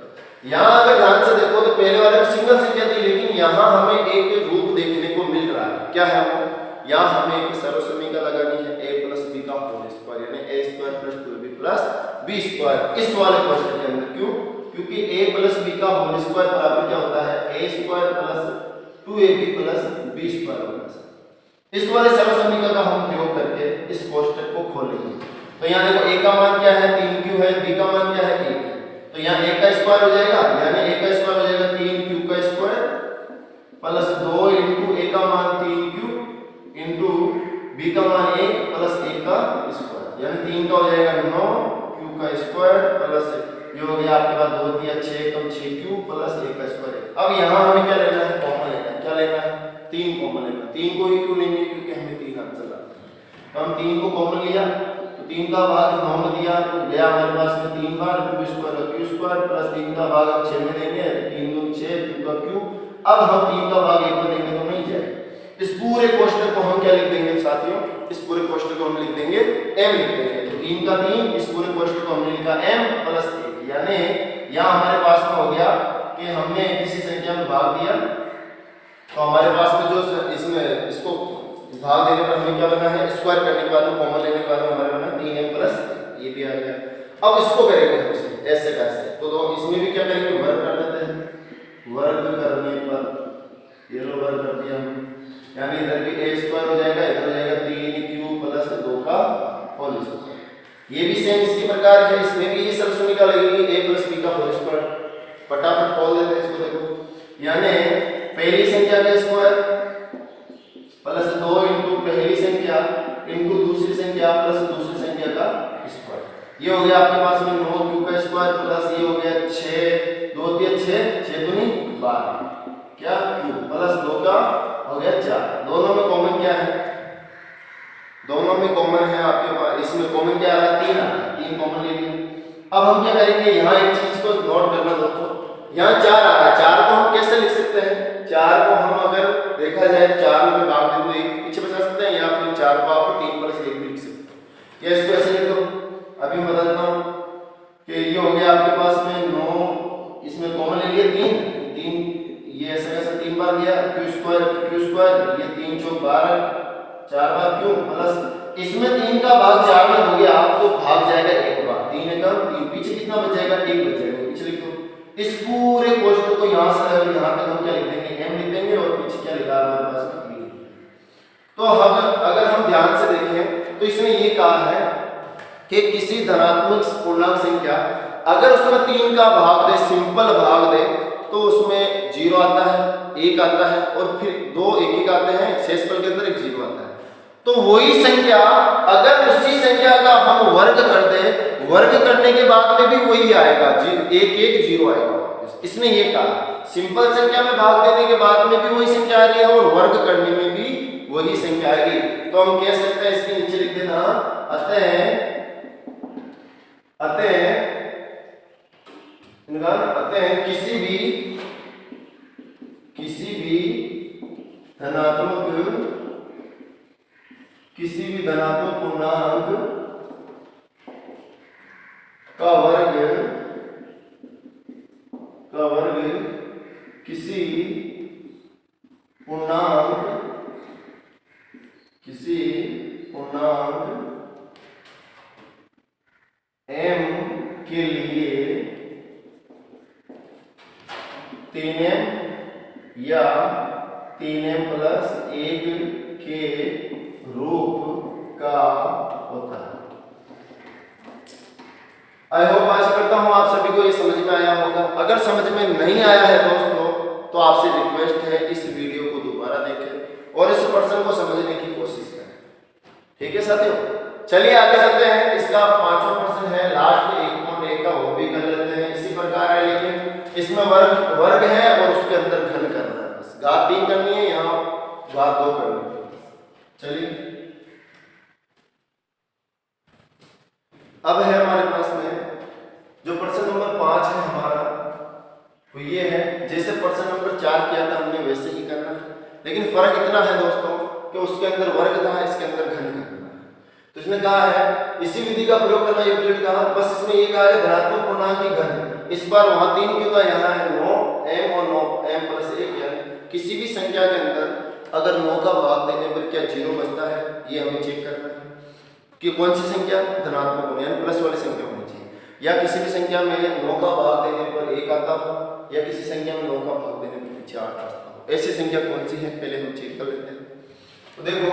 यहाँ अगर ध्यान से देखो तो पहले वाले में सिंगल संख्या थी, लेकिन यहाँ हमें एक रूप देखने को मिल रहा है। क्या है वो? यहाँ हमें एक सर्वसमीका लगानी है, a प्लस b का होल स्क्वायर, यानी a square plus 2b plus b square, इस वाले क्वेश्चन के अंदर। क्यों? क्योंकि a प्लस b का होल स्क्वायर बराबर क्या होता है? a square plus 2ab plus b square होता है। इस वाले सर्वसमीका का हम प्रयोग करके इस कोष्ठक को खोलेंगे। तो यहाँ देखो a का मान क्या है? 3q है, b का मान क्या है? 1 है। तो यहाँ a का स्क्वायर हो जाएगा, यानी a का स्क्वायर हो जाएगा 3q का स्क्वायर प्लस 2 इंटू a का मान 3q इंटू b का मान 1 प्लस 1 का स्क्वायर, यानी 3 का हो जाएगा 9, q का स्क्वायर प्लस ये हो गया आपके पास 2 दिया 6 कम 6q प्लस 1 का स्क्वायर। अब यहाँ हमें क्या लेना है? कॉमन लेना है। क्या लेना है? 3 कॉमन लेना। 3 को ही क्यों लेंगे? क्योंकि हमें 3 आंसर आता है। तो हम 3 को कॉमन लिया, तो 3 का भाग 9 में दिया, तो गया हमारे पास में 3 बार q स्क्वायर का q स्क्वायर प्लस 3 का भाग हम 6 में देंगे, 3 दूनी 6 q का q। अब हम 3 का भाग 1 में देंगे तो नहीं जाएगा। इस पूरे कोष्ठक को हम क्या लिख देंगे साथियों? इस पूरे कोष्ठक को हम लिख देंगे m लिख देंगे। तो 3 का 3, इस पूरे कोष्ठक को हमने लिखा m प्लस 1, यानी यहाँ हमारे पास में हो गया कि हमने किसी संख्या में भाग दिया, तो हमारे पास में जो इसमें इसको भाग देने पर हमें क्या बना है? स्क्वायर करने के बाद में कॉमन लेने के बाद में हमारे बना 3m प्लस, ये भी आ गया। अब इसको करेंगे हम ऐसे कैसे? तो इसमें भी क्या करेंगे? वर्ग कर देते हैं। वर्ग करने पर ये लो वर्ग कर दिया हमने, यानी इधर भी a स्क्वायर हो जाएगा, इधर हो जाएगा 3q प्लस 2 का होल स्क्वायर। ये भी सेम इसी प्रकार है, इसमें भी ये सर्वसमीका लगेगी a प्लस b का होल स्क्वायर। फटाफट खोल देते हैं इसको। देखो, यानी पहली संख्या का स्क्वायर प्लस 2 इंटू पहली संख्या इंटू दूसरी संख्या प्लस दूसरी संख्या का स्क्वायर। ये हो गया आपके पास में 9q का स्क्वायर प्लस ये हो गया 6 2 दिया 6 दूनी 12 क्या q प्लस 2 का हो गया 4। दोनों में कॉमन क्या है? दोनों में कॉमन है आपके पास, इसमें कॉमन क्या आ रहा है? 3 आ रहा है, 3 कॉमन ले लिया। अब हम क्या करेंगे? यहाँ एक चीज को नोट करना दोस्तों, यहाँ 4 आ रहा है, 4 को हम कैसे लिख सकते हैं? 4 को हम अगर देखा जाए तो 4 में भाग दें तो 1 पीछे बचा सकते हैं, या फिर 4 को आप 3 प्लस 1 भी लिख सकते हैं। या इसको ऐसे लिख दो, अभी मैं बताता हूँ कि ये हो गया आपके पास में 9, इसमें कॉमन ले लिया 3, ये ऐसे कैसे 3 बार दिया q स्क्वायर, ये 3 चौक 12 4 बार q प्लस इसमें 3 का भाग 4 में हो गया, आप तो भाग जाएगा 1 बार, 3 का 3 पीछे कितना बच जाएगा? 1 बच जाएगा, पीछे लिख दो इस पूरे क्वेश्चन को यहाँ से लेकर यहाँ तक हम क्या लिख देंगे, m लिख देंगे और पीछे क्या लिखा है हमारे पास में b। तो अगर हम ध्यान से देखें तो इसने ये कहा है कि किसी धनात्मक पूर्णांक संख्या अगर उसमें 3 का भाग दे, सिंपल भाग दे, तो उसमें 0 आता है, 1 आता है और फिर 2 1 आते हैं, शेषफल के अंदर एक 0 आता है। तो वही संख्या अगर उसी संख्या का हम वर्ग कर दे, वर्ग करने के बाद में भी वही आएगा, 1 1 0 आएगा। इसने ये कहा सिंपल संख्या में भाग देने के बाद में भी वही संख्या आ रही है और वर्ग करने में भी वही संख्या आएगी। तो हम कह सकते हैं, इसके नीचे लिख देना, अतः किसी भी धनात्मक पूर्णांक का वर्ग किसी पूर्णांक m के लिए 3m या 3m + 1 के रूप का होता है। आई होप, आशा करता हूं आप सभी को ये समझ में आया होगा। अगर समझ में नहीं आया है दोस्तों, तो आपसे रिक्वेस्ट है इस वीडियो को दोबारा देखें और इस प्रश्न को समझने की कोशिश करें। ठीक है साथियों, चलिए आगे चलते हैं। इसका 5वां प्रश्न है, लास्ट 1.1 का, वो भी कर लेते हैं। इसी प्रकार है, लेकिन इसमें वर्ग है और उसके अंदर घन करना है। बस घात 3 करनी है, यहाँ घात 2 करनी है। चलिए अब है हमारे पास में जो प्रश्न नंबर 5 है हमारा, वो ये है, जैसे प्रश्न नंबर 4 किया था हमने वैसे ही करना है, लेकिन फर्क इतना है दोस्तों कि उसके अंदर वर्ग था, इसके अंदर घन करना है। तो इसने कहा है इसी विधि का प्रयोग करना, यूक्लिड का, बस इसमें ये कहा है धनात्मक पूर्णांक की घन। इस बार वहां 3 क्यों था, यहाँ है 9m और 9m + 1, यानी किसी भी संख्या के अंदर अगर 9 का भाग देने पर क्या 0 बचता है, ये हमें चेक करना है कि कौन सी संख्या धनात्मक होनी, यानी प्लस वाली संख्या होनी चाहिए, या किसी भी संख्या में 9 का भाग देने पर 1 आता हो, या किसी संख्या में 9 का भाग देने पर पीछे 8 आता हो। ऐसी संख्या कौन सी है, पहले हम चेक कर लेते हैं। तो देखो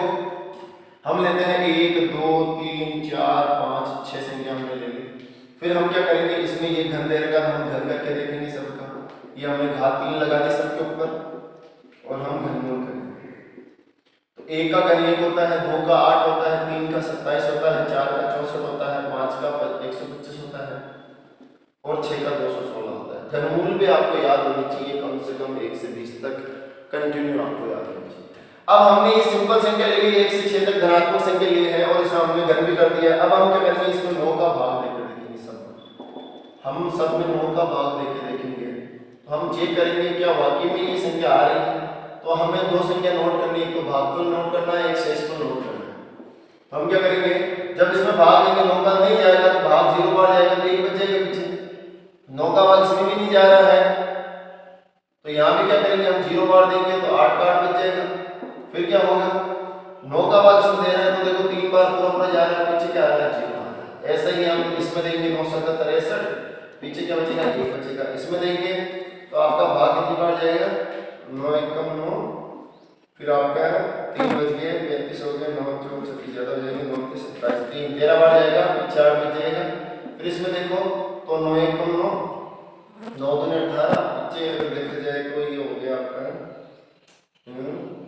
हम लेते हैं 1 2 3 4 5 6 संख्या हमने ले ली। फिर हम क्या करेंगे, इसमें ये घन दे रखा, हम घन करके देखेंगे सबका। ये हमने घात 3 लगा दी सबके ऊपर और हम घनमूल करेंगे। तो 1 का घन 1 होता है, 2 का 8 होता है, 3 का 27 होता है, 4 का 64 होता है, 5 का 125 होता है और 6 का 216 होता है। घनमूल भी आपको याद होनी चाहिए, कम से कम 1 से 20 तक कंटिन्यू आपको याद होनी चाहिए। अब हमने ये सिंपल संख्या ले ली, 1 से 6 तक धनात्मक संख्या ली है और इसमें हमने घन भी कर दिया। अब हम क्या करेंगे, इसमें 9 का भाग देकर देखेंगे। हम सब में 9 का भाग देकर देखेंगे, तो हम चेक करेंगे क्या वाकई में ये संख्या आ रही है। तो हमें 2 संख्या नोट करनी है, एक तो भागफल नोट करना है, एक शेषफल नोट करना है। तो हम क्या करेंगे, जब इसमें भाग देंगे 9 का नहीं जाएगा तो भाग 0 बार जाएगा, तो 1 बच जाएगा पीछे। 9 का भाग इसमें भी नहीं जा रहा है, तो यहाँ भी क्या करेंगे, हम 0 बार देंगे तो 8 का 8 बच जाएगा। फिर क्या होगा, 9 का भाग इसमें दे रहा है तो देखो 3 बार पूरा जा रहा है, पीछे क्या आ रहा है 0। ऐसा ही हम इसमें देंगे 9 7 63, पीछे क्या बचेगा 1 बचेगा। इसमें देंगे तो आपका भाग कितनी बार जाएगा, 9 1 कम 9, फिर आपका 3 बच गए, 35 हो गए, 9 4 36 ज्यादा हो जाएंगे, 9 के 27 3 13 बार जाएगा, पीछे 8 बच जाएगा। फिर इसमें देखो तो 9 1 कम 9, 9 2 18, पीछे देखा जाए तो ये हो गया आपका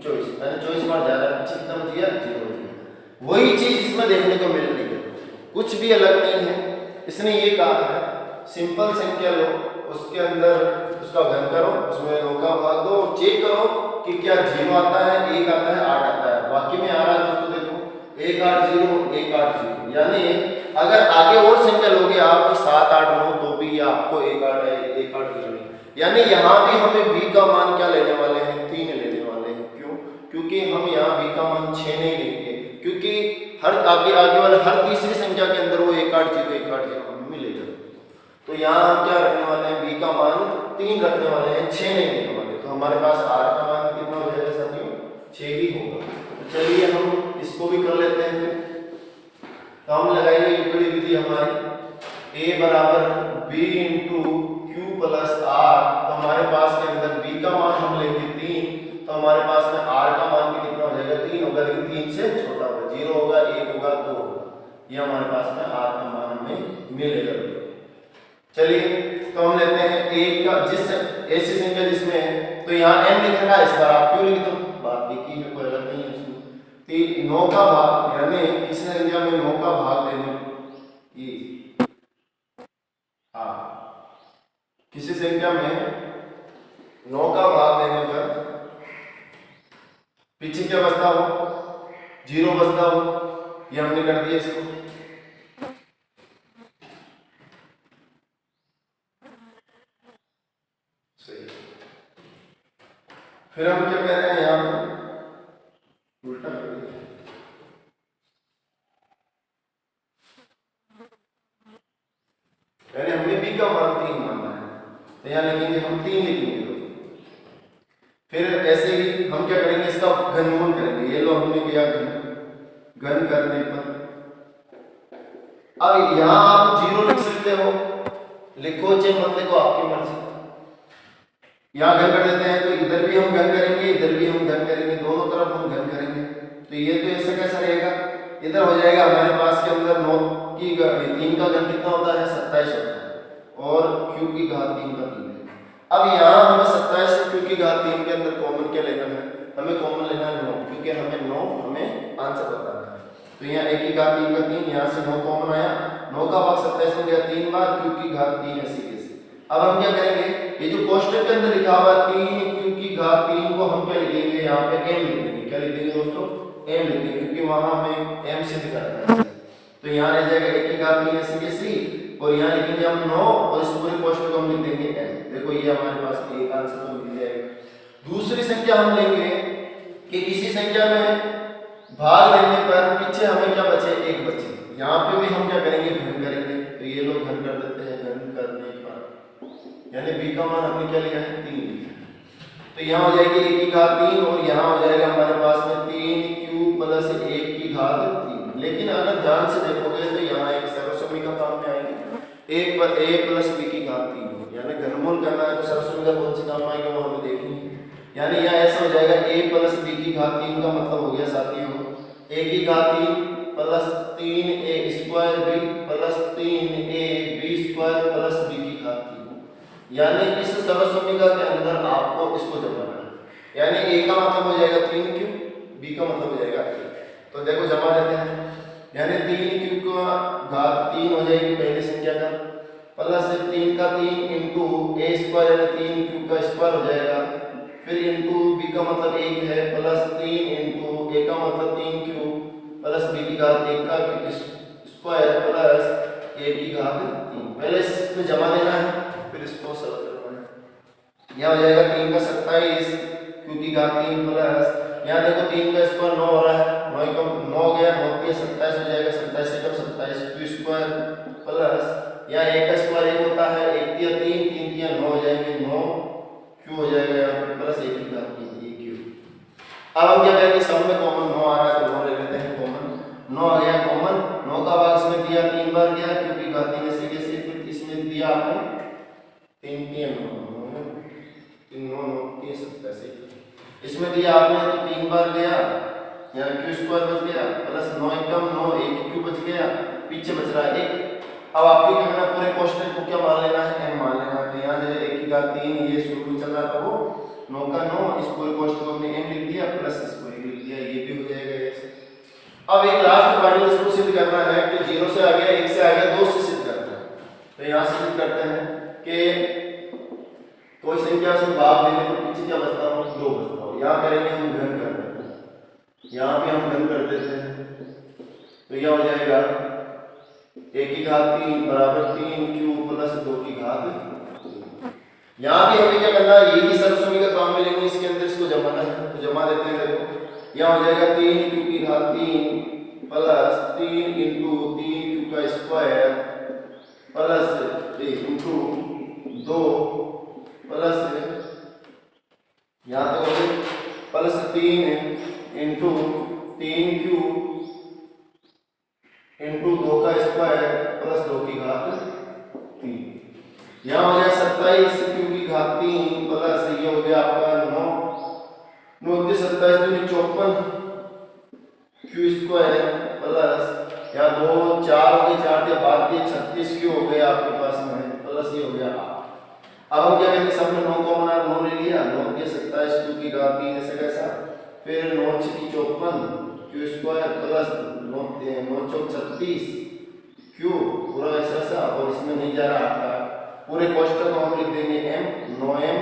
24, यानी 24 बार जा रहा है, पीछे कितना बच गया 0 बच गया। वही चीज इसमें देखने को मिल रही है, कुछ भी अलग नहीं है। इसने ये कहा है सिंपल संख्या लो, उसके अंदर उसका घन करो, उसमें 9 का भाग दो, चेक करो कि क्या 0 आता है, 1 आता है, 8 आता है। वाकई में आ रहा है दोस्तों, देखो 1 8 0 1 8 0, यानी अगर आगे और संख्या लोगे आप 7 8 9 तो भी आपको 1 8 1 8 0, यानी यहाँ भी हमें b का मान क्या लेने वाले हैं, 3 लेने वाले हैं। क्यों, क्योंकि हम यहाँ b का मान 6 नहीं लेंगे, क्योंकि हर आगे वाले हर तीसरी संख्या के अंदर वो 1 8 0 1 8 0 हमें मिलेगा। तो यहाँ हम क्या रखने वाले हैं, b का मान 3 रखने वाले हैं, 6 नहीं लेने वाले। तो हमारे पास r का मान कितना हो जाएगा साथियों, 6 ही होगा। तो चलिए हम इसको भी कर लेते हैं। फिर तो हम लगाएंगे यूक्लिड विधि हमारी। a बराबर b into Q plus R, तो हमारे पास के अंदर b का मान हम लेंगे 3, तो हमारे पास में r का मान भी कितना हो जाएगा 3 होगा, लेकिन 3 से छोटा होगा, 0 होगा, 1 होगा, 2 होगा, ये हमारे पास में r का मान हमें मिलेगा। चलिए तो हम लेते हैं एक का जिस ऐसी संख्या जिसमें, तो यहाँ n लिख रखा है, इस बार आप क्यों लिख दो, बात एक ही है, कोई अलग नहीं है इसमें। 9 का भाग यानी किसी संख्या में 9 का भाग देने, ये हाँ किसी संख्या में 9 का भाग देने पर पीछे क्या बचता हो, 0 बचता हो, ये हमने कर दिया इसको। सही, फिर हम क्या कह रहे हैं, यहाँ पर उल्टा कर दिया, यानी हमने b का मान 3 माना है, तो यहाँ लिखेंगे हम 3 लिखेंगे। फिर ऐसे ही हम क्या करेंगे, इसका घनमूल करेंगे, ये लो हमने किया घन करने पर, अब यहाँ आप 0 लिख सकते हो, लिखो चाहे मत लिखो आपकी मर्जी, यहाँ घन कर देते हैं, तो इधर भी हम घन करेंगे, इधर भी हम घन करेंगे, दोनों तरफ हम घन करेंगे, तो ये तो ऐसा कैसा रहेगा, इधर हो जाएगा हमारे पास के अंदर 9 की 3 का घन कितना होता है 27 होता है, और q की घात 3 का 3 है। अब यहाँ हमें 27 q की घात 3 के अंदर कॉमन क्या लेना है, हमें कॉमन लेना है 9, क्योंकि हमें 9 हमें आंसर बताना है, तो यहाँ 1 की घात 3 का 3, यहाँ से 9 कॉमन आया, 9 का भाग 27 में गया 3 बार, q की घात 3 ऐसी कैसे। अब हम क्या करेंगे, ये जो कोष्टक के अंदर लिखा हुआ 3 q की घात 3 को हम क्या लिखेंगे, यहाँ पे m लिख देंगे, क्या लिख देंगे दोस्तों, m लिख देंगे, क्योंकि वहां हमें m सिद्ध करना है, तो यहाँ रह जाएगा 1 की घात 3 ऐसी कैसी, और यहाँ लिखेंगे हम 9, और इस पूरे कोष्टक को हम लिख देंगे m। देखो ये हमारे पास एक आंसर तो मिल जाएगा। दूसरी संख्या हम लेंगे कि किसी संख्या में भाग लेने पर पीछे हमें क्या बचे, 1 बचे, यहाँ पे भी हम क्या करेंगे, घन करेंगे, तो ये लोग घन कर देते हैं, घन करने पर यानी b का मान हमने क्या लिया है 3 लिया, तो यहाँ हो जाएगी 1 की घात 3, और यहाँ हो जाएगा हमारे पास में 3q प्लस 1 की घात 3। लेकिन अगर ध्यान से देखोगे तो यहाँ एक सर्वसम्मी का काम में आएगी, a पर a प्लस b की घात 3, यानी घनमूल करना है, तो सर्वसम्मी का कौन से काम आएगा वो हमें देखनी है। यानी यहाँ ऐसा हो जाएगा a प्लस b की घात 3 का मतलब हो गया साथियों a की घात 3 plus 3a square b plus 3a b square plus b की घात 3, यानी इस सर्वसम्मिका के अंदर आपको इसको जमाना है, यानी a का मतलब हो जाएगा 3q, b का मतलब हो जाएगा 3, तो देखो जमा देते हैं, यानी 3q का घात 3 हो जाएगी पहली संख्या का, प्लस 3 का 3 इंटू a स्क्वायर यानी 3q का स्क्वायर हो जाएगा, फिर इंटू b का मतलब 1 है, प्लस 3 इंटू a का मतलब 3q प्लस b की घात 1 का स्क्वायर प्लस a की घात 3, पहले इसमें जमा देना है फिर इसको सरल करना है। यह हो जाएगा 3 का 27 q की घात 3 प्लस, यहाँ देखो 3 का स्क्वायर 9 हो रहा है, 9 का 9 गया 9 के 27 हो जाएगा, 27 से कम 27 q स्क्वायर प्लस, यहाँ 1 का स्क्वायर 1 होता है, 1 दिया 3 3 दिया 9 हो जाएंगे, 9 q हो जाएगा यहाँ पे प्लस 1 की घात 3 ये q। अब हम क्या करेंगे, सब में कॉमन 9 आ रहा है तो 9 ले लेते हैं कॉमन, 9 आ गया कॉमन, 9 का भाग इसमें दिया 3 बार गया, q की घात 3 ऐसे कैसे, फिर इसमें दिया आपने 3 3 9 9 3 27, इसमें दिया आपने तो 3 बार गया, यहाँ q स्क्वायर बच गया, प्लस 9 एकम 9 1 q बच गया, पीछे बच रहा है 1। अब आपको क्या करना, पूरे कोष्टक को क्या मान लेना है, m मान लेना है, तो यहाँ जैसे 1 की घात 3 ये शुरू में चल रहा था वो 9 का 9, इस पूरे कोष्टक को हमने m लिख दिया प्लस इसको 1 लिख दिया, ये भी हो जाएगा ऐसे। अब एक लास्ट फाइनल इसको सिद्ध करना है कि 0 से आ गया 1 से आ गया 2 से सिद्ध करना है, तो यहाँ से सिद्ध करते हैं कि कोई संख्या से भाग देने पर पीछे क्या बचता हो, 2 बचता हो, यहाँ करेंगे हम घन कर देते हैं, यहाँ पे हम घन कर देते हैं, तो यह हो जाएगा 1 की घात 3 बराबर 3q प्लस 2 की घात 3। यहाँ भी हमें क्या करना है, ये भी सर्वसम्मी का काम में लेंगे, इसके अंदर इसको जमाना है, तो जमा देते हैं। देखो यहाँ हो जाएगा 3q की घात 3 प्लस 3 इंटू 3q का स्क्वायर प्लस इंटू 2 प्लस यहाँ तक हो गया प्लस 3 इंटू 3q इंटू 2 का स्क्वायर प्लस 2 की घात यहाँ हो गया 27 क्यू की घात 3 प्लस ये हो गया आपका 9 9 27 दूनी 54 क्यू स्क्वायर प्लस या 2 4 हो गए 4 के बाद 36 क्यू हो गया आपके पास में प्लस ये हो गया 8। अब हम क्या करेंगे सब में 9 को बना 9 ले लिया 9 के 27 क्यू की घात 3 ऐसे कैसा फिर 9 6 की 54 क्यू स्क्वायर प्लस 9 9 चौक 36 क्यू पूरा ऐसा ऐसा और इसमें नहीं जा रहा आपका पूरे कोष्ठक को हम लिख देंगे m 9m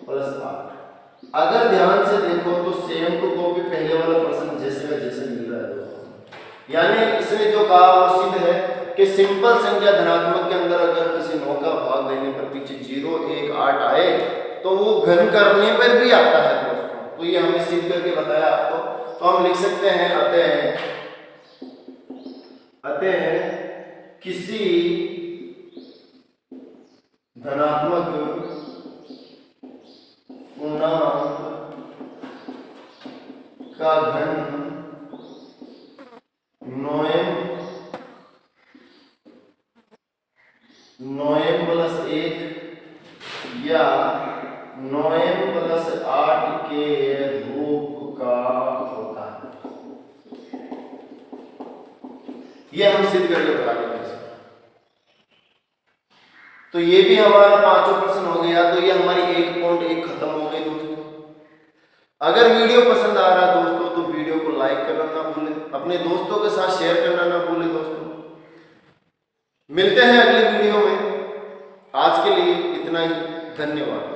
प्लस 8। अगर ध्यान से देखो तो सेम टू कॉपी पहले वाला प्रश्न जैसे का जैसे मिल रहा है दोस्तों। यानी इसने जो कहा वो सिद्ध है कि सिंपल संख्या धनात्मक के अंदर अगर किसी 9 का भाग देने पर पीछे 0 1 8 आए तो वो घन करने पर भी आता है दोस्तों। तो ये हमने सिद्ध करके बताया आपको। तो हम लिख सकते हैं अतः किसी धनात्मक पूर्णांक का घन 9m प्लस 1 या 9m प्लस 8 के रूप का होता है। ये हम सिद्ध करके बता देंगे। तो ये भी हमारा 5वां प्रश्न हो गया। तो ये हमारी 1.1 खत्म हो गई दोस्तों। अगर वीडियो पसंद आ रहा दोस्तों तो वीडियो को लाइक करना ना भूलें, अपने दोस्तों के साथ शेयर करना ना भूलें दोस्तों। मिलते हैं अगले वीडियो में। आज के लिए इतना ही, धन्यवाद।